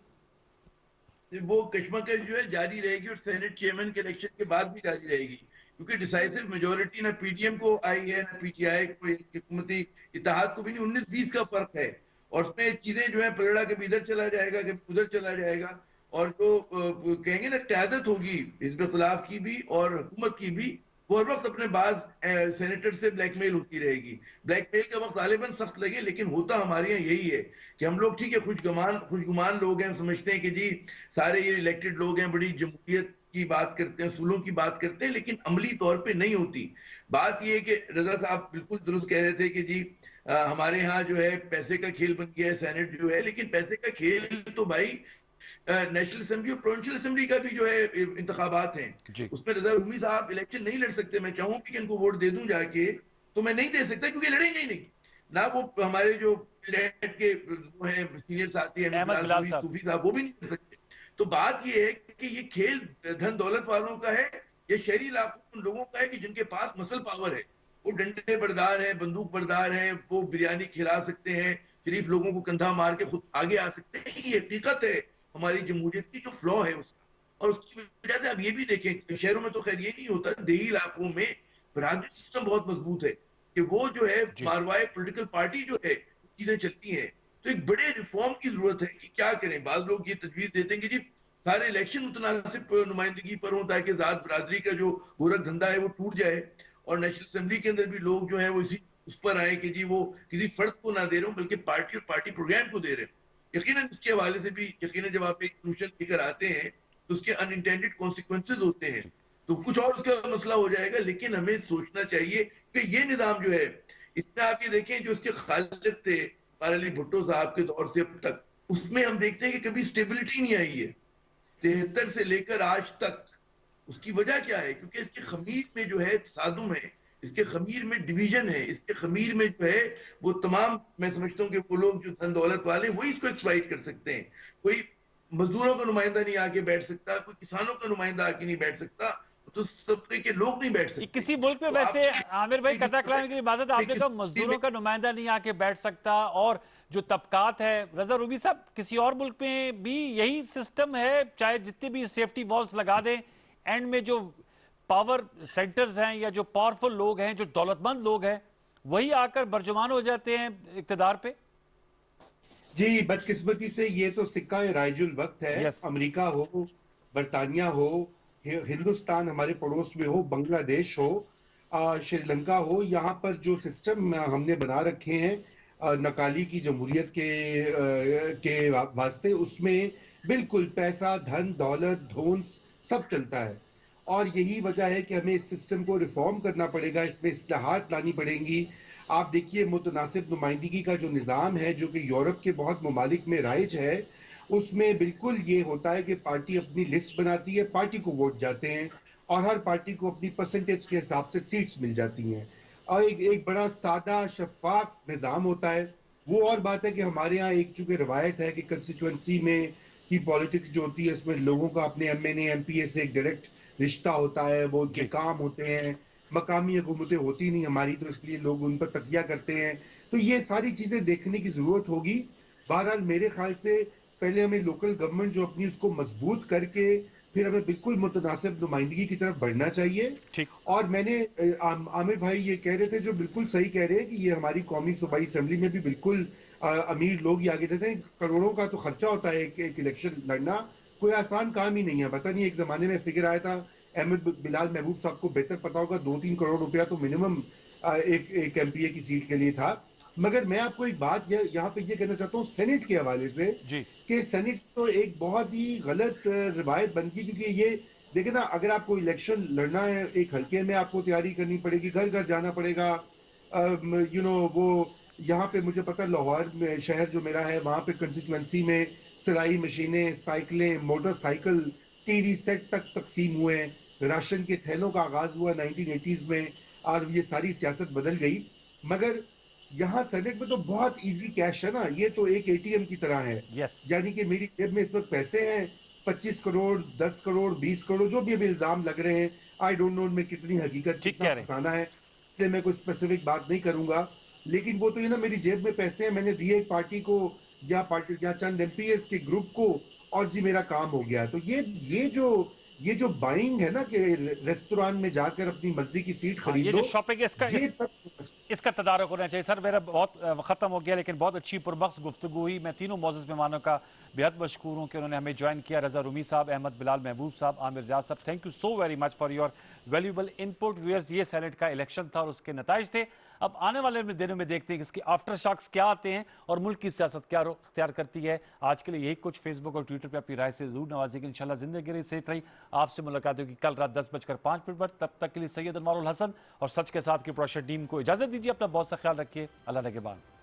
वो कश्मकश जो है जारी रहेगी, और सेनेट चेयरमैन के इलेक्शन के बाद भी जारी रहेगी, क्योंकि डिसाइसिव मेजोरिटी ना पीडीएम को आई है ना पीटीआई को, हुकूमती इत्तेहाद को भी नहीं। 19-20 का फर्क है, और उसमें चीजें जो है पलड़ा कभी इधर चला जाएगा कभी उधर चला जाएगा। और जो कहेंगे ना क़यादत होगी हिज़्ब खिलाफ की भी और हुकूमत की भी, वो हर वक्त अपने बाज सेनेटर से ब्लैकमेल होती रहेगी। ब्लैकमेल का वक्त गालिबन सख्त लगे, लेकिन होता हमारे यहाँ यही है कि हम लोग ठीक है खुशगुमान लोग हैं, समझते हैं कि जी सारे ये इलेक्टेड लोग हैं, बड़ी जमहूरियत की बात करते हैं, उसूलों की बात करते हैं, लेकिन अमली तौर पे नहीं होती। बात ये है कि रजा साहब बिल्कुल दुरुस्त कह रहे थे कि जी हमारे यहाँ जो है पैसे का खेल बन गया है सेनेट जो है, लेकिन पैसे का खेल तो भाई नेशनल असेंबली और प्रोविंशियल असेंबली का भी जो है इंतखाबात हैं, उसमें रजा रूमी साहब इलेक्शन नहीं लड़ सकते। मैं चाहूँ कि इनको वोट दे दूं जाके, तो मैं नहीं दे सकता, क्योंकि लड़ेंगे ही नहीं ना। वो हमारे जो के वो है सीनियर साथी हैं सूफी साहब, वो भी नहीं कर सकते। तो बात ये है कि ये खेल धन दौलत वालों का है, ये शहरी इलाकों उन लोगों का है कि जिनके पास मसल पावर है, वो डंडे बरदार है, बंदूक बरदार है, वो बिरयानी खिला सकते हैं, शरीफ लोगों को कंधा मार के खुद आगे आ सकते हैं। ये हकीकत है हमारी जमहूरियत की जो फ्लॉ है उसका। और उसकी वजह से आप ये भी देखें, शहरों में तो खैर ये नहीं होता, देही इलाकों में बरादरी सिस्टम बहुत मजबूत है कि वो जो है मारवाए पॉलिटिकल पार्टी जो है चीजें चलती हैं। तो एक बड़े रिफॉर्म की जरूरत है कि क्या करें। बाज लोग ये तजवीज देते हैं कि जी सारे इलेक्शन मुतनासिब नुमाइंदगी पर हो, ताकि जात बरादरी का जो गोरख धंधा है वो टूट जाए, और नेशनल असेंबली के अंदर भी लोग जो है वो इसी उस पर आए कि जी वो किसी फर्द को ना दे रहे हो बल्कि पार्टी और पार्टी प्रोग्राम को दे रहे हो। यकीनन इसके हवाले से भी यकीनन जब आप एक सोल्यूशन लेकर आते हैं तो उसके अनइंटेंडेड कॉन्सिक्वेंसेज होते हैं, तो कुछ और उसका मसला हो जाएगा। लेकिन हमें सोचना चाहिए कि ये निजाम जो है, इसमें आप ये देखें जो इसके खालिक थे अली भुट्टो साहब के दौर से अब तक, उसमें हम देखते हैं कि कभी स्टेबिलिटी नहीं आई है 73 से लेकर आज तक। उसकी वजह क्या है? क्योंकि इसके खमीर में जो है तसादुम है, इसके खमीर में डिवीजन है, इसके खमीर में जो है वो तमाम, मैं समझता हूँ कि वो लोग जो धन दौलत वाले वही इसको एक्सप्लॉइट कर सकते हैं। कोई मजदूरों का नुमाइंदा नहीं आके बैठ सकता, कोई किसानों का नुमाइंदा आके नहीं बैठ सकता, तो सब तरीके के लोग नहीं बैठ ये सकते। किसी मुल्क में तो वैसे आप आमिर भाई कतरा कलाम की इबादत आपने कहा मजदूरों का नुमाइंदा नहीं आके बैठ सकता, और जो तबकात है, रजा रूबी साहब किसी और मुल्क में भी यही सिस्टम है? चाहे जितनी भी सेफ्टी वॉल्स लगा दें, एंड में जो पावर सेंटर्स हैं या जो पावरफुल लोग हैं, जो दौलतमंद लोग हैं, वही आकर बर्जुमान हो जाते हैं इक्तदार पे। जी, बदकिस्मती से ये तो सिक्का राइजुल वक्त है। यस, अमेरिका हो, बरतानिया हो, हिंदुस्तान हमारे पड़ोस में हो, बांग्लादेश हो, श्रीलंका हो, यहाँ पर जो सिस्टम हमने बना रखे हैं नकाली की जमहूरियत के वास्ते, उसमें बिल्कुल पैसा, धन, दौलत, धोंस सब चलता है। और यही वजह है कि हमें इस सिस्टम को रिफॉर्म करना पड़ेगा, इसमें इस्लाहात लानी पड़ेंगी। आप देखिए मुतनासिब नुमाइंदगी का जो निज़ाम है, जो कि यूरोप के बहुत ममालिक में राइज है, उसमें बिल्कुल ये होता है कि पार्टी अपनी लिस्ट बनाती है, पार्टी को वोट जाते हैं और हर पार्टी को अपनी परसेंटेज के हिसाब से सीट्स मिल जाती हैं, और एक बड़ा सादा शफाफ निज़ाम होता है। वो और बात है कि हमारे यहाँ एक चूंकि रवायत है कि कंस्टिट्यूंसी में की पॉलिटिक्स जो होती है, उसमें लोगों का अपने MNA MPA से एक डायरेक्ट रिश्ता होता है, वो उनके जी, काम होते हैं। मकामी हुकूमतें होती नहीं हमारी, तो इसलिए लोग उन पर तकिया करते हैं। तो ये सारी चीजें देखने की जरूरत होगी। बहरहाल मेरे ख्याल से पहले हमें लोकल गवर्नमेंट जो अपनी उसको मजबूत करके फिर हमें बिल्कुल मुतनासिब नुमाइंदगी की तरफ बढ़ना चाहिए। ठीक। और मैंने आमिर भाई ये कह रहे थे, जो बिल्कुल सही कह रहे हैं, कि ये हमारी कौमी सूबाई असेंबली में भी बिल्कुल अमीर लोग ही आगे जाते हैं। करोड़ों का तो खर्चा होता है एक इलेक्शन लड़ना, कोई आसान काम ही नहीं है। पता नहीं एक जमाने में फिगर आया था, अहमद बिलाल महबूब साहब को बेहतर पता होगा, 2-3 करोड़ रुपया तो मिनिमम एक MPA की सीट के लिए था। मगर मैं आपको एक बात यहाँ पे ये कहना चाहता हूँ सेनेट के हवाले से, जी, कि सेनेट तो एक बहुत ही गलत रिवायत बन गई। क्योंकि ये देखिए ना, अगर आपको इलेक्शन लड़ना है एक हल्के में, आपको तैयारी करनी पड़ेगी, घर घर जाना पड़ेगा। वो यहाँ पे मुझे पता, लाहौर में शहर जो मेरा है, वहाँ पे कंस्टिट्यूंसी में सिलाई मशीनें, साइकिलें, मोटरसाइकिल, टीवी सेट तक तकसीम हुए। राशन के थैलों का आगाज हुआ 1980s में, और ये सारी सियासत बदल गई। मगर यहाँ सेनेट में तो बहुत इजी कैश है ना, ये तो एक ATM की तरह है। यस, यानी कि मेरी जेब में इस वक्त पैसे हैं 25 करोड़, 10 करोड़, 20 करोड़, जो भी अभी इल्जाम लग रहे हैं। आई डोंट नो उनमें कितनी हकीकत, ठीक कितना कह रहे हैं। फसाना है, इसलिए मैं कोई स्पेसिफिक बात नहीं करूंगा। लेकिन वो तो ये ना, मेरी जेब में पैसे हैं, मैंने दिए एक पार्टी को, या चंद MPs के ग्रुप को, और जी मेरा काम हो गया। तो ये जो बाइंग है ना, कि रेस्टोरेंट में जाकर अपनी मर्जी की सीट हाँ, खरीद ये जो लो, शॉपिंग है, ये तब इसका तदारक होना चाहिए। सर मेरा बहुत ख़त्म हो गया, लेकिन बहुत अच्छी पुरबख्श गुफ्तगू हुई। मैं तीनों मौजूद मेहमानों का बेहद मशकूर हूँ कि उन्होंने हमें ज्वाइन किया। रजा रूमी साहब, अहमद बिलाल महबूब साहब, आमिर ज़िया साहब, thank you so very much for your valuable input. Viewers, ये सेनेट का इलेक्शन था और उसके नताइज थे। अब आने वाले दिनों में देखते हैं कि इसके आफ्टर शॉक्स क्या आते हैं और मुल्क की सियासत क्या रुख अख्तियार करती है। आज के लिए यही कुछ। फेसबुक और ट्विटर पर अपनी राय से जरूर नवाजिएगा। इंशाल्लाह जिंदगी रही, सेहत रही। आपसे मुलाकात होगी कल रात 10:05 पर। तब तक के लिए सैयद अनवारुल हसन और सच के साथ की प्रोडक्शन टीम को इजाजत दीजिए। अपना बहुत सा ख्याल रखिए। अल्लाह ने के बाद।